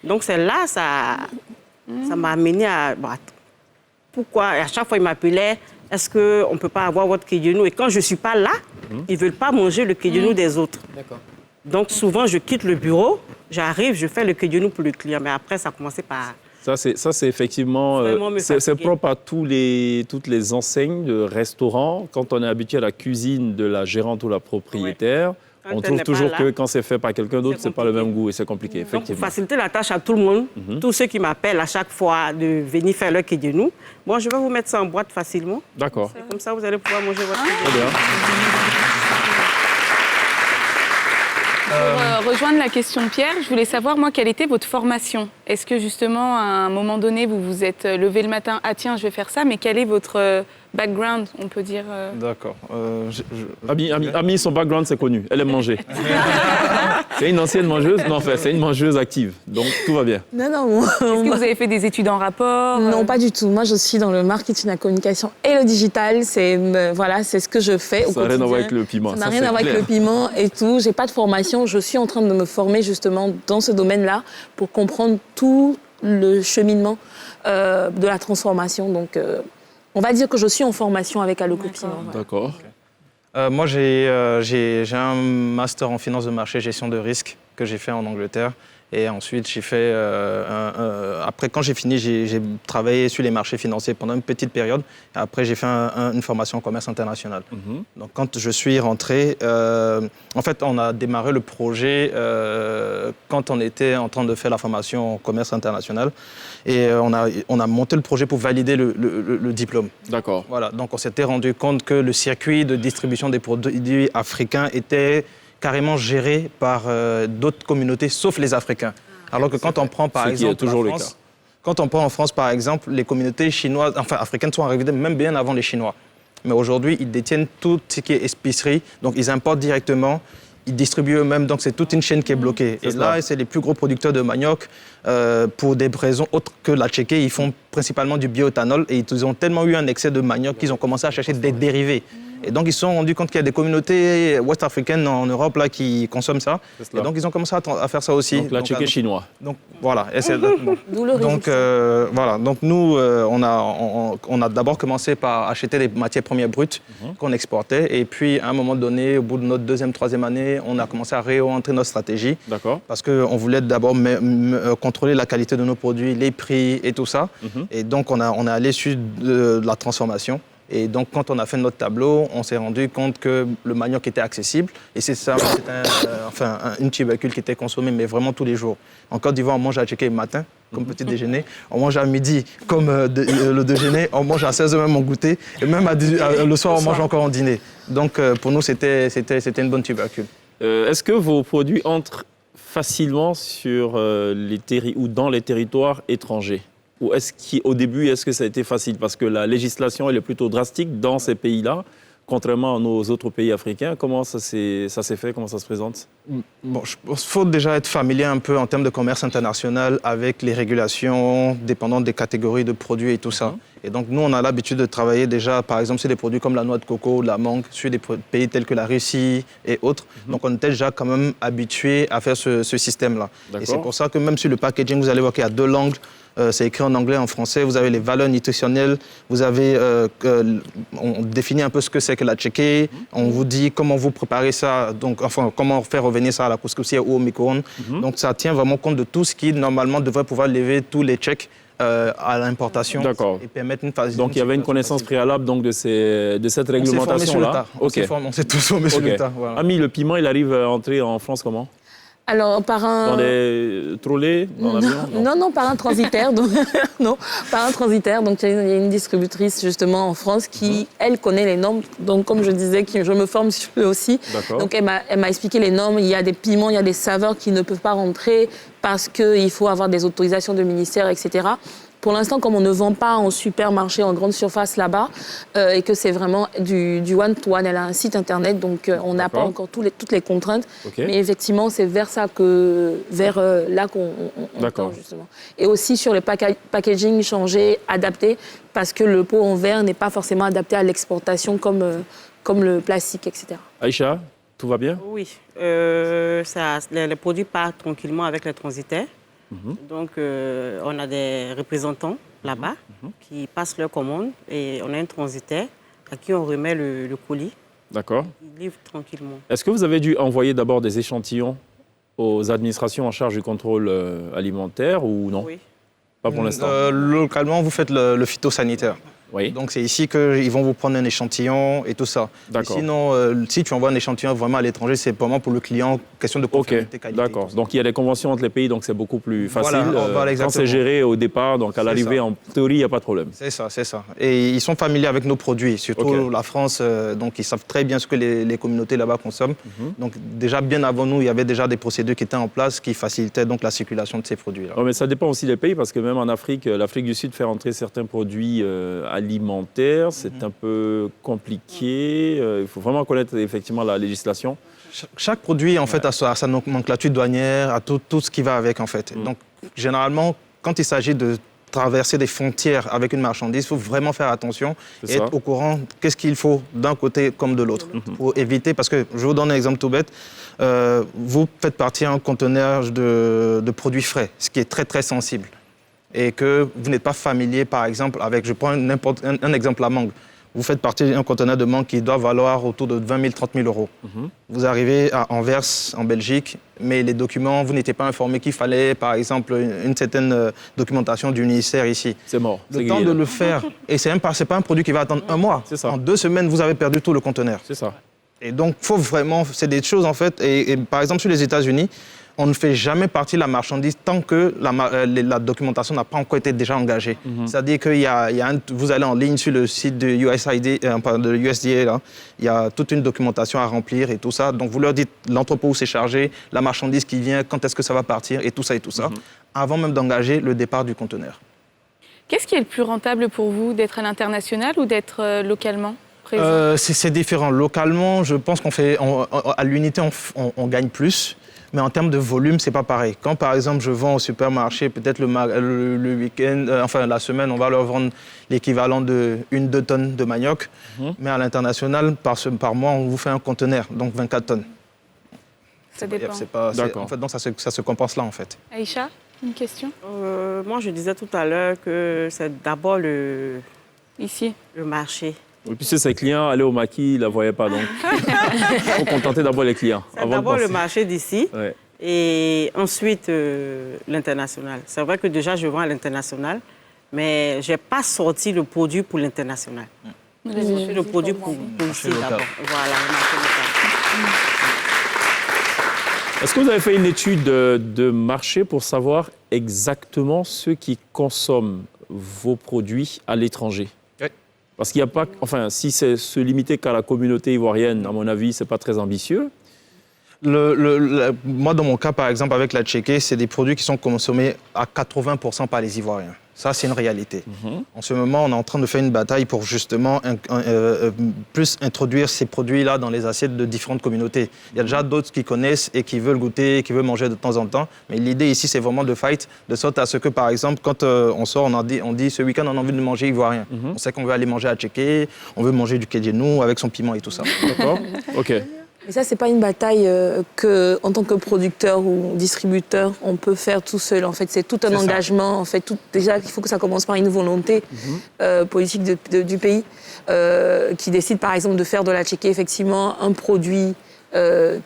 Donc c'est là, ça m'a amené à... Bon, pourquoi? Et à chaque fois, ils m'appelaient, est-ce qu'on ne peut pas avoir votre Kejenu? Et quand je ne suis pas là, ils ne veulent pas manger le Kejenu des autres. D'accord. Donc souvent, je quitte le bureau, j'arrive, je fais le Kejenu pour le client. Mais après, ça a commencé par... Ça, c'est effectivement... Vraiment me c'est fatiguer. propre à toutes les enseignes de restaurants. Quand on est habitué à la cuisine de la gérante ou la propriétaire, Quand on elle trouve n'est toujours pas que là, quand c'est fait par quelqu'un d'autre, c'est c'est pas le compliqué. même goût et c'est compliqué, Donc, pour effectivement. faciliter la tâche à tout le monde, tous ceux qui m'appellent à chaque fois de venir faire leur Kejenu, bon, je vais vous mettre ça en boîte facilement. D'accord. Comme ça, vous allez pouvoir manger votre Kejenu. Très bien. Pour rejoindre la question de Pierre, je voulais savoir, moi, quelle était votre formation? Est-ce que, justement, à un moment donné, vous vous êtes levé le matin, ah tiens, je vais faire ça, mais quel est votre background, on peut dire D'accord. Ami, son background, c'est connu. Elle aime manger. C'est une ancienne mangeuse. Non, enfin, c'est une mangeuse active. Donc, tout va bien. Non, Est-ce que vous avez fait des études en rapport non, pas du tout. Moi, je suis dans le marketing, la communication et le digital. C'est ce que je fais au Ça n'a rien à quotidien. voir avec le piment. Ça n'a ça, rien c'est à voir avec clair. le piment et tout. J'ai pas de formation. Je suis en train de me former justement dans ce domaine-là pour comprendre tout le cheminement de la transformation. Donc, on va dire que je suis en formation avec Aloco Piment. Voilà. D'accord. Moi, j'ai un master en finance de marché, gestion de risque que j'ai fait en Angleterre. Et ensuite, j'ai fait... après, quand j'ai fini, j'ai travaillé sur les marchés financiers pendant une petite période. Et après, j'ai fait une formation en commerce international. Donc, quand je suis rentré, en fait, on a démarré le projet quand on était en train de faire la formation en commerce international. Et on a monté le projet pour valider le diplôme. D'accord. Voilà, donc on s'était rendu compte que le circuit de distribution des produits africains était carrément géré par d'autres communautés, sauf les Africains. Alors que quand on prend par Ce qui est exemple toujours la le France, cas. quand on prend en France par exemple, les communautés chinoises, enfin africaines sont arrivées même bien avant les Chinois. Mais aujourd'hui, ils détiennent tout ce qui est épicerie, donc ils importent directement. Ils distribuent eux-mêmes, donc c'est toute une chaîne qui est bloquée. Et là, c'est les plus gros producteurs de manioc pour des raisons autres que la tchéquée. Ils font principalement du bioéthanol et ils ont tellement eu un excès de manioc qu'ils ont commencé à chercher des dérivés. Et donc, ils se sont rendus compte qu'il y a des communautés ouest-africaines en Europe là, qui consomment ça. Et donc, ils ont commencé à faire ça aussi. Donc, la tchéquée chinois. Donc, voilà. Et bon. D'où le Donc, voilà. Donc, nous, on a d'abord commencé par acheter des matières premières brutes qu'on exportait. Et puis, à un moment donné, au bout de notre deuxième, troisième année, on a commencé à réorienter notre stratégie. D'accord. Parce qu'on voulait d'abord contrôler la qualité de nos produits, les prix et tout ça. Et donc, on est allé sur de la transformation. Et donc, quand on a fait notre tableau, on s'est rendu compte que le manioc était accessible. Et c'est ça, c'était une tubercule qui était consommée, mais vraiment tous les jours. En Côte d'Ivoire, on mange à tchéquée le matin, comme petit déjeuner. On mange à midi, comme le déjeuner. On mange à 16h même en goûter. Et même le soir, on mange encore en dîner. Donc, pour nous, c'était une bonne tubercule. Est-ce que vos produits entrent facilement sur ou dans les territoires étrangers? Ou au début, est-ce que ça a été facile? Parce que la législation, elle est plutôt drastique dans ces pays-là, contrairement à nos autres pays africains. Comment ça s'est fait? Comment ça se présente? Bon, je pense qu'il faut déjà être familier un peu en termes de commerce international avec les régulations dépendantes des catégories de produits et tout ça. Et donc, nous, on a l'habitude de travailler déjà, par exemple, sur des produits comme la noix de coco, la mangue, sur des pays tels que la Russie et autres. Donc, on était déjà quand même habitué à faire ce système-là. Et c'est pour ça que même sur le packaging, vous allez voir qu'il y a 2 langues. C'est écrit en anglais, en français. Vous avez les valeurs nutritionnelles. Vous avez, on définit un peu ce que c'est que la tchéké. On vous dit comment vous préparez ça, donc, enfin, comment faire revenir ça à la couscoussière ou au micro-ondes. Donc, ça tient vraiment compte de tout ce qui, normalement, devrait pouvoir lever tous les checks à l'importation. D'accord. Et permettre une phase. Donc, il y avait une connaissance préalable donc, de cette réglementation-là. On s'est tous formés sur le tas. Voilà. Ami, le piment, il arrive à entrer en France comment? Alors, par un... Dans les trolley, dans l'avion? Non, par un transitaire. Donc, non, par un transitaire. Donc, il y a une distributrice, justement, en France qui, elle, connaît les normes. Donc, comme je disais, je me forme sur eux aussi. Donc, elle m'a expliqué les normes. Il y a des piments, il y a des saveurs qui ne peuvent pas rentrer parce qu'il faut avoir des autorisations de ministère, etc. Pour l'instant, comme on ne vend pas en supermarché, en grande surface là-bas, et que c'est vraiment du one-to-one, elle a un site internet, donc on n'a pas encore toutes les contraintes. Mais effectivement, c'est vers là qu'on tend, justement. Et aussi sur le packaging changé, adapté, parce que le pot en verre n'est pas forcément adapté à l'exportation comme le plastique, etc. Aïcha, tout va bien? Oui. Les produits partent tranquillement avec les transitaires. Donc, on a des représentants là-bas qui passent leurs commandes et on a un transitaire à qui on remet le colis. D'accord. Ils livrent tranquillement. Est-ce que vous avez dû envoyer d'abord des échantillons aux administrations en charge du contrôle alimentaire ou non? Oui. Pas pour l'instant. Localement, vous faites le phytosanitaire. Oui. Donc, c'est ici qu'ils vont vous prendre un échantillon et tout ça. D'accord. Sinon, si tu envoies un échantillon vraiment à l'étranger, c'est vraiment pour le client, question de conformité qualité. D'accord. Donc, il y a des conventions entre les pays, donc c'est beaucoup plus facile. Voilà, quand c'est géré au départ, donc à l'arrivée, en théorie, il n'y a pas de problème. C'est ça. Et ils sont familiers avec nos produits, surtout la France. Donc, ils savent très bien ce que les communautés là-bas consomment. Donc, déjà, bien avant nous, il y avait déjà des procédures qui étaient en place qui facilitaient donc la circulation de ces produits-là. Mais ça dépend aussi des pays, parce que même en Afrique, l'Afrique du Sud fait rentrer certains produits alimentaire, c'est un peu compliqué. Il faut vraiment connaître effectivement la législation. Chaque produit, en fait, a sa nomenclature douanière, a tout ce qui va avec, en fait. Donc, généralement, quand il s'agit de traverser des frontières avec une marchandise, il faut vraiment faire attention et être au courant qu'est-ce qu'il faut d'un côté comme de l'autre pour éviter, parce que je vous donne un exemple tout bête, vous faites partir un conteneur de produits frais, ce qui est très, très sensible. Et que vous n'êtes pas familier, par exemple, avec, je prends un exemple, la mangue. Vous faites partie d'un conteneur de mangue qui doit valoir autour de 20 000, 30 000 euros. Vous arrivez à Anvers, en Belgique, mais les documents, vous n'étiez pas informé qu'il fallait, par exemple, une certaine documentation du ministère ici. C'est mort. Le temps de le faire, et c'est pas un produit qui va attendre un mois. C'est ça. En 2 semaines, vous avez perdu tout le conteneur. C'est ça. Et donc, faut vraiment, c'est des choses, en fait, et par exemple, sur les États-Unis, on ne fait jamais partie de la marchandise tant que la documentation n'a pas encore été déjà engagée. C'est-à-dire que vous allez en ligne sur le site de USDA, là, il y a toute une documentation à remplir et tout ça. Donc vous leur dites l'entrepôt où c'est chargé, la marchandise qui vient, quand est-ce que ça va partir et tout ça, avant même d'engager le départ du conteneur. Qu'est-ce qui est le plus rentable pour vous, d'être à l'international ou d'être localement présent? C'est différent. Localement, je pense à l'unité, on gagne plus. Mais en termes de volume, c'est pas pareil. Quand, par exemple, je vends au supermarché, peut-être le week-end, la semaine, on va leur vendre l'équivalent de 1-2 tonnes de manioc. Mais à l'international, par mois, on vous fait un conteneur, donc 24 tonnes. Ça dépend. En fait, donc ça se compense là, en fait. Aïcha, une question? Moi, je disais tout à l'heure que c'est d'abord le marché. Et puis ses clients allaient au maquis, ils ne la voyaient pas. Donc, il faut contenter d'abord les clients. C'est d'abord le marché d'ici et ensuite l'international. C'est vrai que déjà, je vends à l'international, mais je n'ai pas sorti le produit pour l'international. J'ai le produit pour ici d'abord. Voilà, le marché local. Est-ce que vous avez fait une étude de marché pour savoir exactement ceux qui consomment vos produits à l'étranger? Parce qu'il n'y a pas... Enfin, si c'est se limiter qu'à la communauté ivoirienne, à mon avis, ce n'est pas très ambitieux. Moi, dans mon cas, par exemple, avec la tchéké, c'est des produits qui sont consommés à 80% par les Ivoiriens. Ça, c'est une réalité. En ce moment, on est en train de faire une bataille pour justement plus introduire ces produits-là dans les assiettes de différentes communautés. Il y a déjà d'autres qui connaissent et qui veulent goûter, qui veulent manger de temps en temps. Mais l'idée ici, c'est vraiment de fight, de sorte à ce que, par exemple, quand on sort, on dit ce week-end, on a envie de manger ivoirien. On sait qu'on veut aller manger à Tchéké, on veut manger du kedjenou avec son piment et tout ça. D'accord. OK. Mais ça, c'est pas une bataille que, en tant que producteur ou distributeur, on peut faire tout seul. En fait, c'est tout un engagement. En fait, déjà, il faut que ça commence par une volonté politique du pays qui décide, par exemple, de faire de la tchéké, effectivement, un produit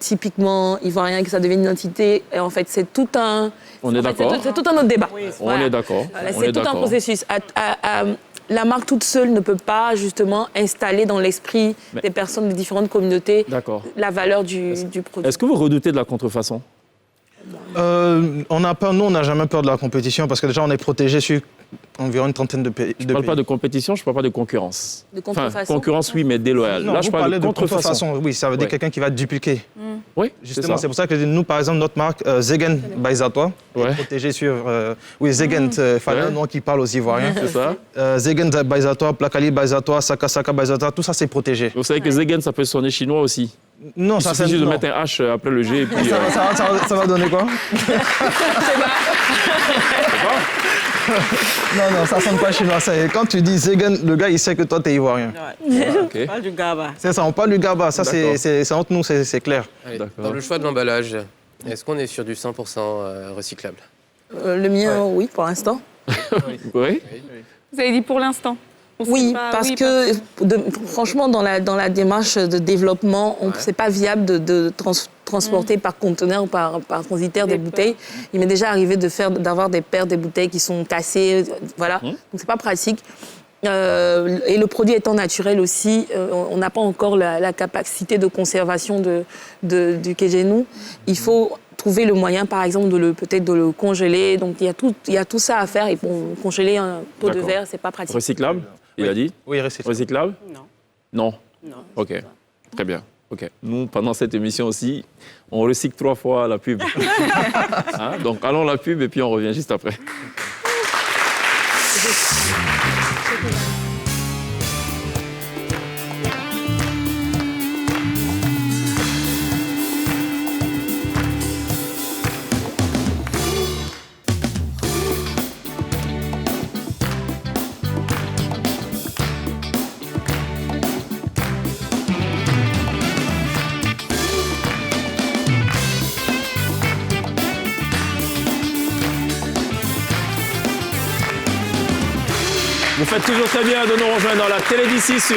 typiquement ivoirien, que ça devienne une identité. Et en fait, c'est tout un... On est d'accord. C'est tout un autre débat. On est d'accord. C'est tout un processus. La marque toute seule ne peut pas justement installer dans l'esprit des personnes de différentes communautés la valeur du produit. Est-ce que vous redoutez de la contrefaçon? On n'a pas, nous, on n'a jamais peur de la compétition parce que déjà, on est protégé sur environ une trentaine de pays. Je ne parle pas de compétition, je ne parle pas de concurrence. De contrefaçon. Enfin, concurrence, oui, mais déloyale. Non, là, je parle de contrefaçon. Oui, ça veut dire quelqu'un qui va dupliquer. Oui, justement, c'est pour ça que nous, par exemple, notre marque Zegen by Zatois est protégée sur... Zegen, il fallait un nom qui parle aux Ivoiriens. C'est ça. Zegen by Zatois, Plakali by Zatois, Saka Saka by Zatois, tout ça, c'est protégé. Vous savez que Zegen, ça peut sonner chinois aussi. Non, ça suffit juste de mettre un H après le G et puis... Ça va donner quoi? Non, ça sonne pas chinois. Quand tu dis Zegen, le gars, il sait que toi, t'es ivoirien. On parle du gaba. C'est ça, on parle du gaba. Ça, c'est entre nous, c'est clair. Allez, dans le choix de l'emballage, est-ce qu'on est sur du 100% recyclable? Le mien, oui, pour l'instant. Oui. Vous avez dit pour l'instant? Oui, parce que franchement, dans la démarche de développement, c'est pas viable de transporter par conteneur ou par transitaire des bouteilles. Il m'est déjà arrivé d'avoir des paires de bouteilles qui sont cassées, voilà. Donc c'est pas pratique. Et le produit étant naturel aussi, on n'a pas encore la capacité de conservation du kedjenou. Il faut trouver le moyen, par exemple, peut-être de le congeler. Donc il y a tout ça à faire. Et bon, congeler un pot de verre, c'est pas pratique. Recyclable? Il a dit? Oui, recyclable. Recyclable? Non. Non? OK. Très bien. OK. Nous, pendant cette émission aussi, on recycle 3 fois la pub. Donc, allons la pub et puis on revient juste après. Vous faites toujours très bien de nous rejoindre dans la télé d'ici sur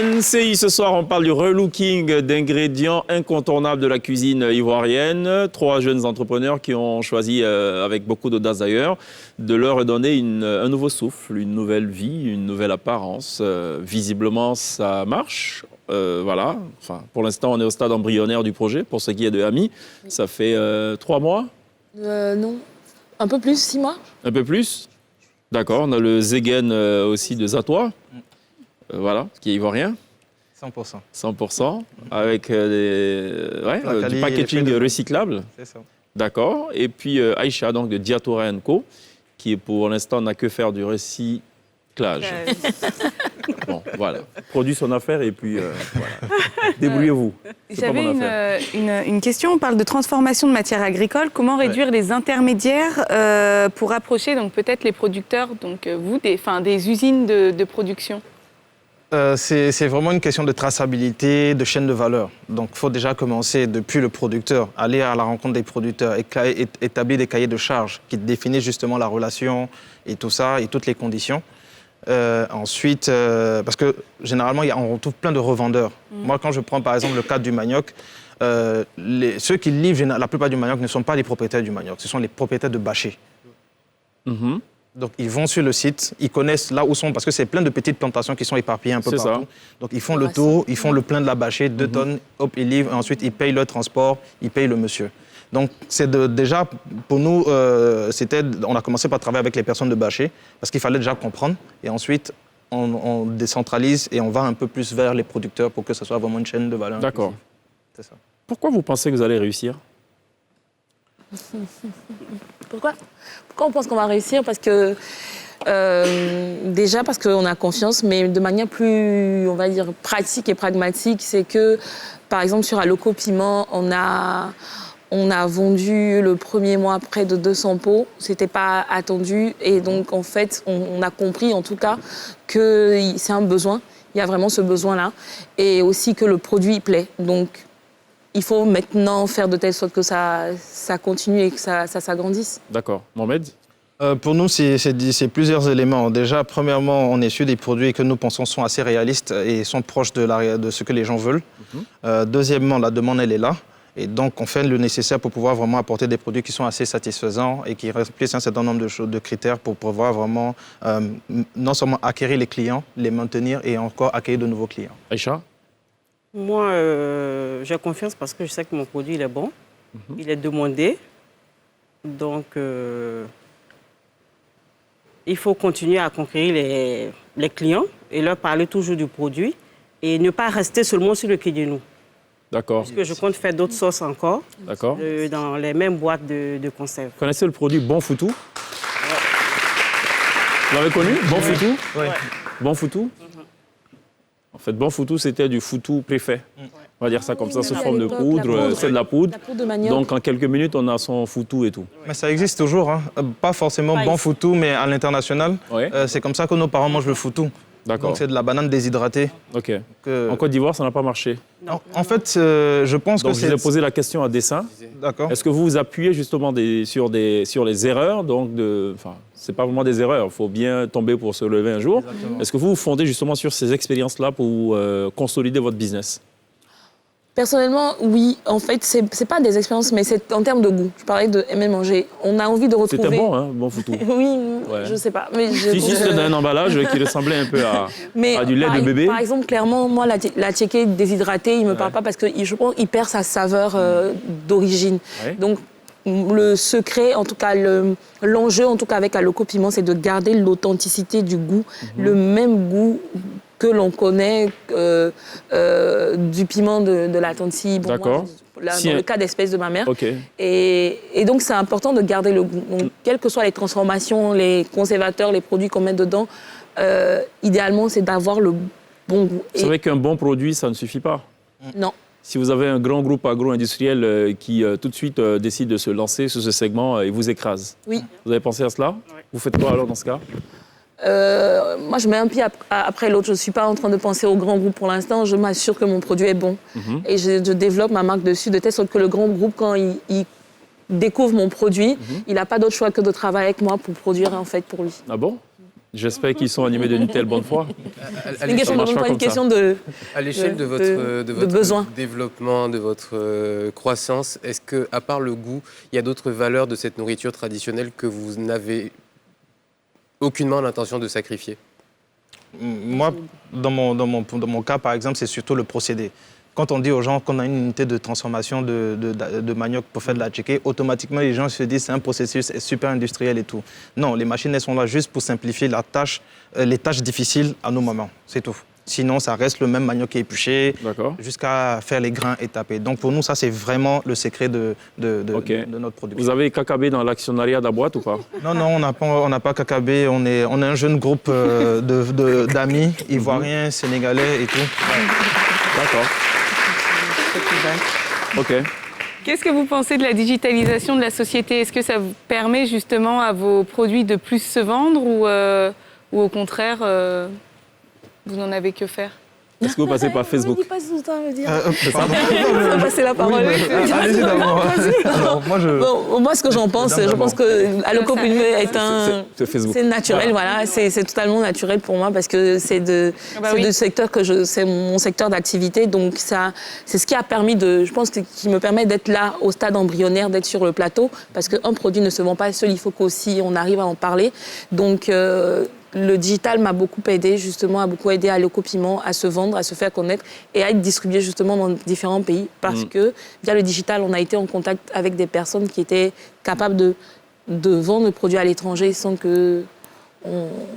NCI. Ce soir, on parle du relooking d'ingrédients incontournables de la cuisine ivoirienne. 3 jeunes entrepreneurs qui ont choisi, avec beaucoup d'audace d'ailleurs, de leur donner un nouveau souffle, une nouvelle vie, une nouvelle apparence. Visiblement, ça marche. Voilà. Enfin, pour l'instant, on est au stade embryonnaire du projet, pour ce qui est de Ami. Ça fait 3 mois? Non. Un peu plus, 6 mois. Un peu plus? D'accord, on a le Zegen aussi de Zatois, voilà, qui est ivoirien. 100%. 100%, avec du packaging recyclable. C'est ça. D'accord, et puis Aïcha, donc de Diatora & Co, qui pour l'instant n'a que faire du recyclage. Bon, voilà, produit son affaire et puis voilà. Débrouillez-vous. J'avais une question. On parle de transformation de matières agricoles. Comment réduire les intermédiaires pour rapprocher donc peut-être les producteurs, donc vous, des usines de production? C'est vraiment une question de traçabilité, de chaîne de valeur. Donc, il faut déjà commencer depuis le producteur, aller à la rencontre des producteurs, établir des cahiers de charges qui définissent justement la relation et tout ça, et toutes les conditions. Ensuite, parce que généralement, on retrouve plein de revendeurs. Moi, quand je prends par exemple le cas du manioc, ceux qui livrent la plupart du manioc ne sont pas les propriétaires du manioc, ce sont les propriétaires de bâchers. Donc, ils vont sur le site, ils connaissent là où sont, parce que c'est plein de petites plantations qui sont éparpillées un peu partout. Ça. Donc, ils font le tour, ils font le plein de la bâchée, 2 tonnes, hop, ils livrent, et ensuite, ils payent leur transport, ils payent le monsieur. Donc, déjà, pour nous, on a commencé par travailler avec les personnes de bâcher, parce qu'il fallait déjà comprendre. Et ensuite, on décentralise et on va un peu plus vers les producteurs pour que ce soit vraiment une chaîne de valeur. D'accord. C'est ça. Pourquoi vous pensez que vous allez réussir? Pourquoi on pense qu'on va réussir? Parce que Déjà parce qu'on a confiance, mais de manière plus, on va dire, pratique et pragmatique, c'est que, par exemple, sur Aloco Piment, on a vendu le premier mois près de 200 pots. C'était pas attendu. Et donc, en fait, on a compris, en tout cas, que c'est un besoin. Il y a vraiment ce besoin-là. Et aussi que le produit plaît. Donc, il faut maintenant faire de telle sorte que ça continue et que ça s'agrandisse. D'accord. Mohamed? Pour nous, c'est plusieurs éléments. Déjà, premièrement, on est sur des produits que nous pensons sont assez réalistes et sont proches de ce que les gens veulent. Deuxièmement, la demande, elle est là. Et donc, on fait le nécessaire pour pouvoir vraiment apporter des produits qui sont assez satisfaisants et qui remplissent un certain nombre de critères pour pouvoir vraiment non seulement acquérir les clients, les maintenir et encore accueillir de nouveaux clients. Aïcha? Moi, j'ai confiance parce que je sais que mon produit il est bon, il est demandé. Donc, il faut continuer à conquérir les clients et leur parler toujours du produit et ne pas rester seulement sur le Kédienou. D'accord. Parce que je compte faire d'autres sauces encore dans les mêmes boîtes de conserve. Vous connaissez le produit Bon Foutou? Vous l'avez connu? Bon Foutou? Oui. Bon Foutou? En fait, Bon Foutou, c'était du foutou préfet. On va dire ça comme ça, sous forme de poudre. C'est de la poudre. La poudre de manioc. Donc, en quelques minutes, on a son foutou et tout. Mais ça existe toujours, hein. Pas forcément Pas bon ici. foutou, mais à l'international. Ouais. C'est comme ça que nos parents mangent le foutou. D'accord. Donc c'est de la banane déshydratée. OK. Que... En Côte d'Ivoire, ça n'a pas marché. En fait, je pense Donc, que je vous ai c'est... posé la question à dessein. D'accord. Est-ce que vous vous appuyez justement sur les erreurs? Donc, enfin, c'est pas vraiment des erreurs. Il faut bien tomber pour se lever un jour. Exactement. Est-ce que vous vous fondez justement sur ces expériences-là pour consolider votre business? Personnellement, oui. En fait, c'est pas des expériences, mais c'est en termes de goût. Je parlais de aimer manger. On a envie de retrouver... C'était bon, hein, Bon Foutou? Oui, Ouais. je sais pas. Mais Si, c'était un emballage qui ressemblait un peu à du lait de bébé. Par exemple, clairement, moi, la tchéké déshydratée, il me parle pas parce que je pense qu'il perd sa saveur d'origine. Ouais. Donc, le secret, en tout cas, l'enjeu, en tout cas, avec Aloco Piment, c'est de garder l'authenticité du goût, le même goût que l'on connaît du piment de la tante Sille. Bon, D'accord. dans le cas d'espèce de ma mère. OK. Et donc, c'est important de garder le goût. Donc, quelles que soient les transformations, les conservateurs, les produits qu'on met dedans, idéalement, c'est d'avoir le bon goût. C'est vrai qu'un bon produit, ça ne suffit pas. Non. Si vous avez un grand groupe agro-industriel qui tout de suite décide de se lancer sur ce segment, il vous écrase. Oui. Vous avez pensé à cela? Vous faites quoi alors dans ce cas? Moi, je mets un pied après l'autre. Je ne suis pas en train de penser au grand groupe pour l'instant. Je m'assure que mon produit est bon. Et je développe ma marque dessus de telle sorte que le grand groupe, quand il découvre mon produit, il n'a pas d'autre choix que de travailler avec moi pour produire en fait pour lui. Ah bon? J'espère qu'ils sont animés d'une telle bonne foi. C'est une question marche pas pas une comme ça. question de... À l'échelle de de votre besoin. développement, de votre croissance, est-ce que, à part le goût, il y a d'autres valeurs de cette nourriture traditionnelle que vous n'avez aucunement l'intention de sacrifier? Moi, dans mon cas, par exemple, c'est surtout le procédé. Quand on dit aux gens qu'on a une unité de transformation de manioc pour faire de la tchéké, automatiquement, les gens se disent c'est un processus super industriel et tout. Non, les machines, elles sont là juste pour simplifier les tâches difficiles à nos mamans. C'est tout. Sinon, ça reste le même manioc qui est épluché jusqu'à faire les grains étapés. Donc, pour nous, ça, c'est vraiment le secret de notre production. Vous avez Kakabé dans l'actionnariat d'Aboite ou pas? Non, on n'a pas Kakabé. On est un jeune groupe d'amis ivoiriens, sénégalais et tout. D'accord. OK. Qu'est-ce que vous pensez de la digitalisation de la société? Est-ce que ça vous permet justement à vos produits de plus se vendre ou au contraire, vous n'en avez que faire? Est-ce que vous passez par Facebook? Ne dis pas tout le temps à me dire. Pardon. On va passer la parole. Allez-y d'abord. Alors, Moi, ce que j'en pense, je pense que Aloco Piment est C'est Facebook. c'est naturel, voilà. C'est totalement naturel pour moi parce que c'est le secteur c'est mon secteur d'activité. Donc, c'est ce qui a permis je pense, qui me permet d'être là au stade embryonnaire, d'être sur le plateau. Parce qu'un produit ne se vend pas seul, il faut qu'aussi on arrive à en parler. Donc, le digital m'a beaucoup aidé, justement, a beaucoup aidé Aloco Piment à se vendre, à se faire connaître et à être distribué justement dans différents pays. Parce que, via le digital, on a été en contact avec des personnes qui étaient capables de vendre le produit à l'étranger sans que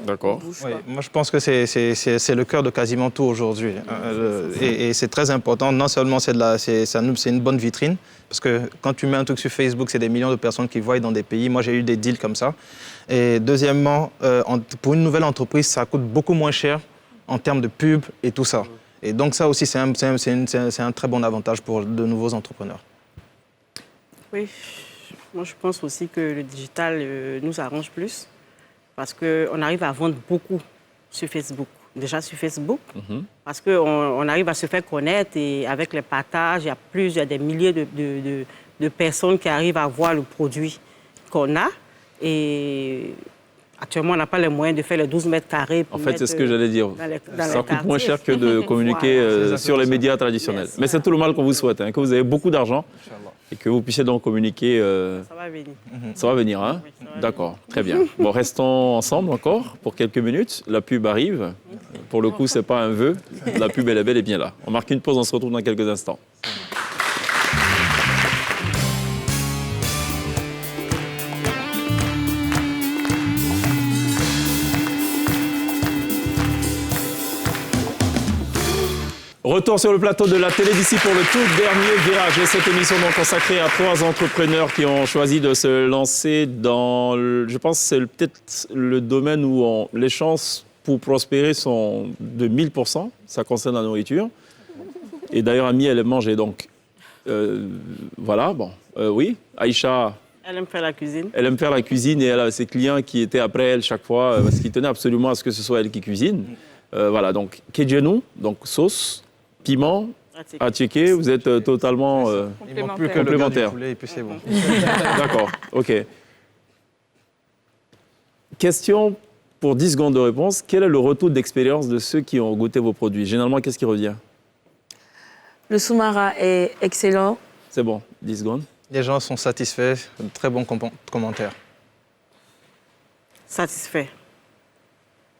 D'accord. bouge Oui, pas. moi, je pense que c'est le cœur de quasiment tout aujourd'hui. Et c'est très important. Non seulement c'est une bonne vitrine, parce que quand tu mets un truc sur Facebook, c'est des millions de personnes qui voient dans des pays. Moi, j'ai eu des deals comme ça. Et deuxièmement, pour une nouvelle entreprise, ça coûte beaucoup moins cher en termes de pub et tout ça. Et donc ça aussi, c'est un très bon avantage pour de nouveaux entrepreneurs. Oui, moi je pense aussi que le digital nous arrange plus parce qu'on arrive à vendre beaucoup sur Facebook. Déjà sur Facebook, parce qu'on arrive à se faire connaître et avec les partages, il y a des milliers de personnes qui arrivent à voir le produit qu'on a. Et actuellement, on n'a pas les moyens de faire les 12 mètres carrés. En fait, c'est ce que j'allais dire. Ça coûte moins cher que de communiquer Voilà. sur les médias traditionnels. Yes. Mais c'est tout le mal qu'on vous souhaite, hein, que vous avez beaucoup d'argent et que vous puissiez donc communiquer. Ça va venir. Ça va venir, hein? Oui, ça va D'accord, très bien. Bon, restons ensemble encore pour quelques minutes. La pub arrive. Pour le coup, c'est pas un vœu. La pub, elle est bel et bien là. On marque une pause, on se retrouve dans quelques instants. Retour sur le plateau de la télé d'ici pour le tout dernier virage. Et cette émission donc consacrée à 3 entrepreneurs qui ont choisi de se lancer dans, je pense, c'est peut-être le domaine où les chances pour prospérer sont de 1000%. Ça concerne la nourriture. Et d'ailleurs, Ami, elle mangeait donc. Voilà, bon, oui. Aïcha, Elle aime faire la cuisine. elle aime faire la cuisine et elle a ses clients qui étaient après elle chaque fois parce qu'ils tenaient absolument à ce que ce soit elle qui cuisine. Voilà, donc Kedjenou, donc sauce, piment, à checker, vous êtes totalement Il manque plus que Complémentaire. le poulet et puis c'est bon. d'accord, ok. Question pour 10 secondes de réponse. Quel est le retour d'expérience de ceux qui ont goûté vos produits? Généralement, qu'est-ce qui revient? Le soumara est excellent. C'est bon, 10 secondes. Les gens sont satisfaits, de très bons commentaires. Satisfait.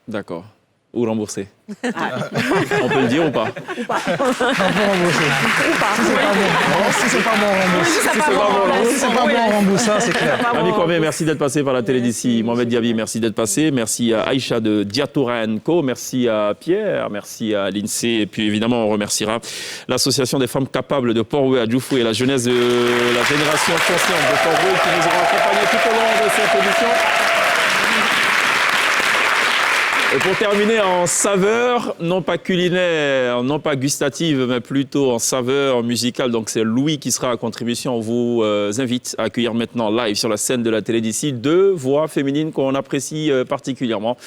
D'accord. Ou remboursé. On peut le dire ou pas? Si c'est pas bon, on rembourse ça, c'est clair. Ami Kwame, merci d'être passé par la télé d'ici. Mohamed Diaby, merci d'être passé. Merci à Aïcha de Diatora Co. Merci à Pierre. Merci à l'INSEE. Et puis évidemment, on remerciera l'Association des femmes capables de Port-Louis à Djoufou et la jeunesse de la génération consciente de Port-Louis qui nous auront accompagnés tout au long de cette émission. Et pour terminer en saveur, non pas culinaire, non pas gustative, mais plutôt en saveur musicale. Donc c'est Louis qui sera à contribution. On vous invite à accueillir maintenant live sur la scène de la télé d'ici 2 voix féminines qu'on apprécie particulièrement.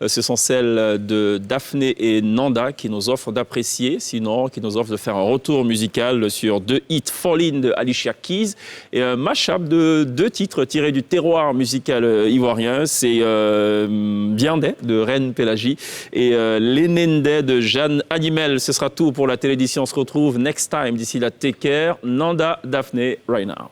Ce sont celles de Daphné et Nanda qui nous offrent d'apprécier, sinon qui nous offrent de faire un retour musical sur 2 hits, Fall In de Alicia Keys et un mash-up de 2 titres tirés du terroir musical ivoirien. C'est Biandé de Reine Pélagie et L'Enende de Jeanne Animel. Ce sera tout pour la télévision. On se retrouve next time. D'ici là, take care. Nanda, Daphné, right now.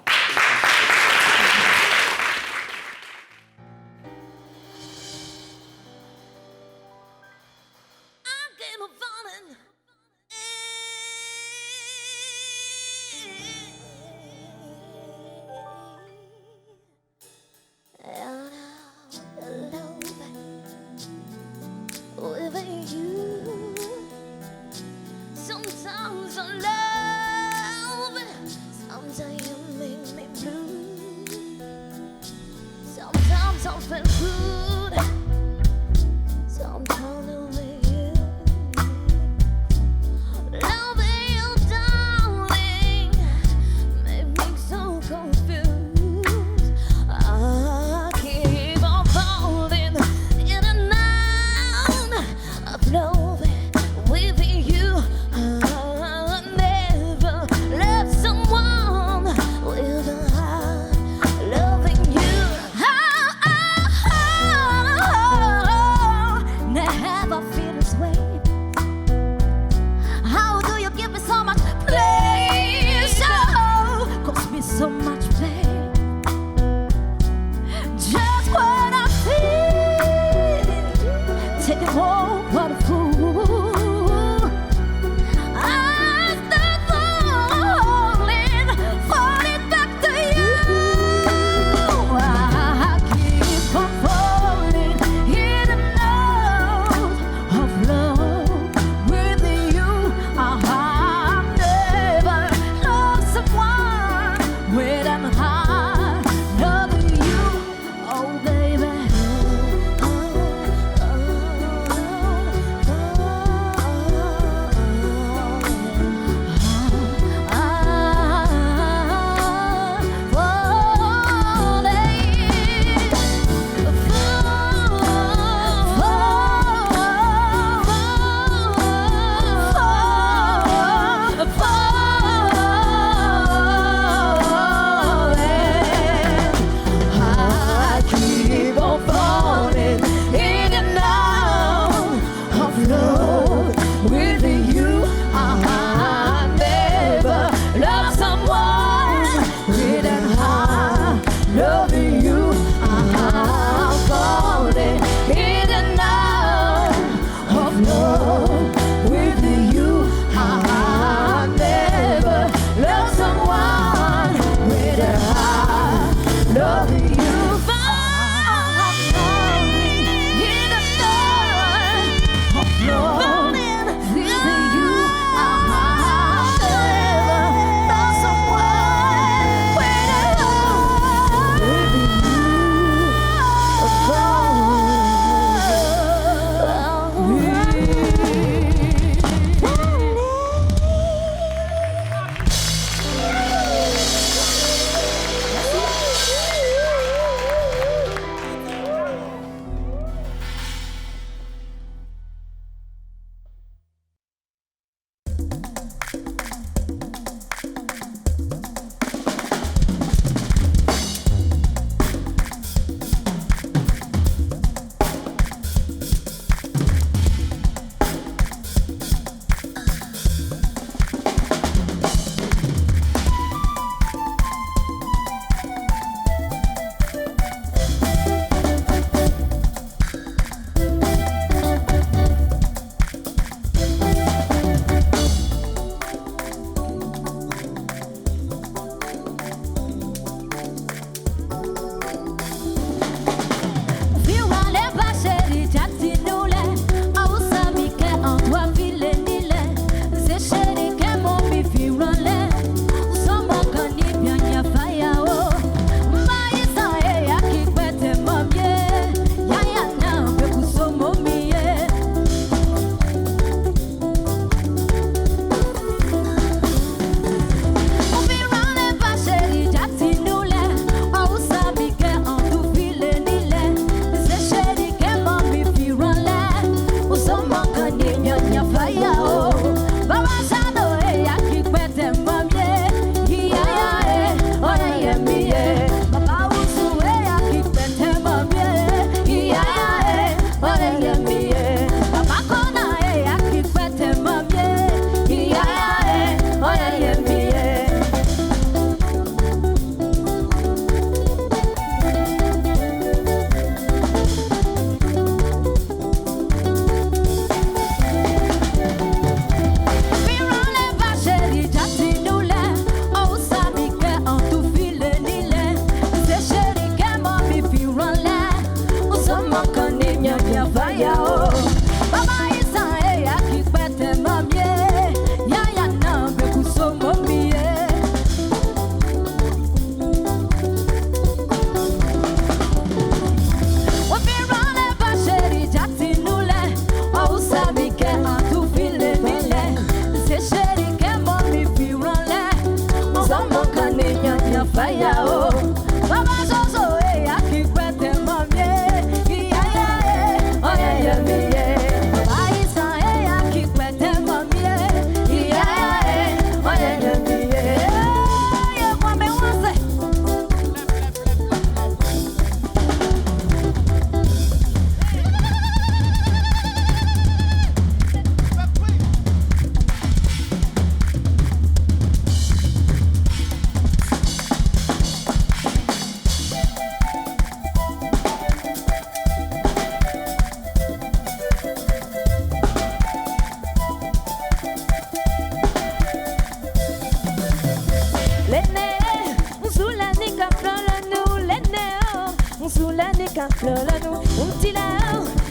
qu'un fleur nous. On dit là,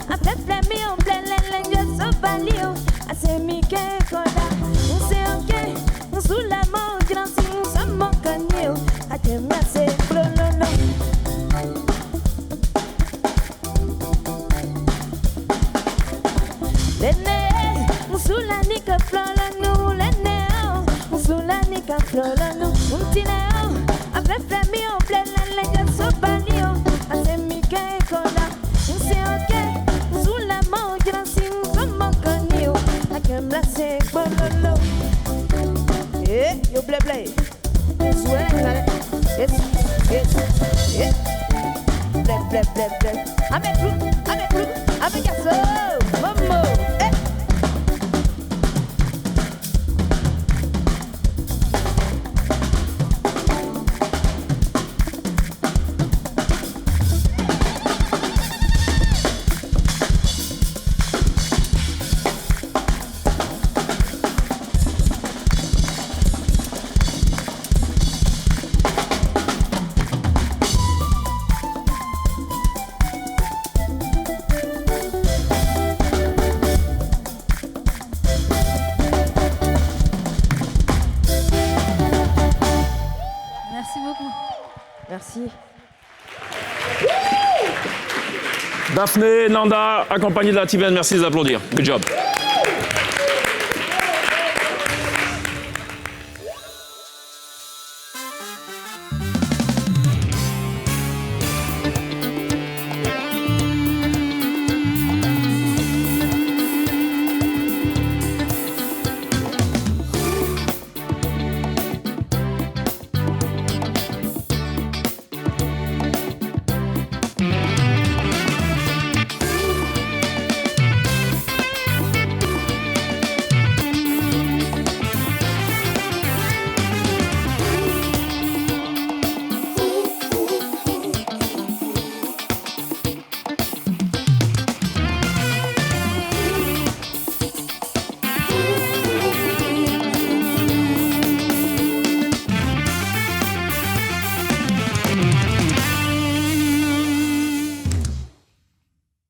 à fait flammer en plein l'air, je balio, à semi-que cola. On sait ok, on sous la main, grand si on se manque à nier, à te masser, flololo. L'ennemi, on sous la nique flora nous, l'ennemi, on sous la nique flora nous. On dit là, à fait flammer en plein l'air, je balio, à semi-que cola. On sait ok, on sous la main, grand si on se manque à nier, à te masser, flololo. Yeah, yo play play. Yes, yes, yes, yes. Play play play play. Avec garçon, Momo. Eh. Merci beaucoup. Merci. Daphné, Nanda, accompagné de la Tibène, merci de les applaudir. Good job.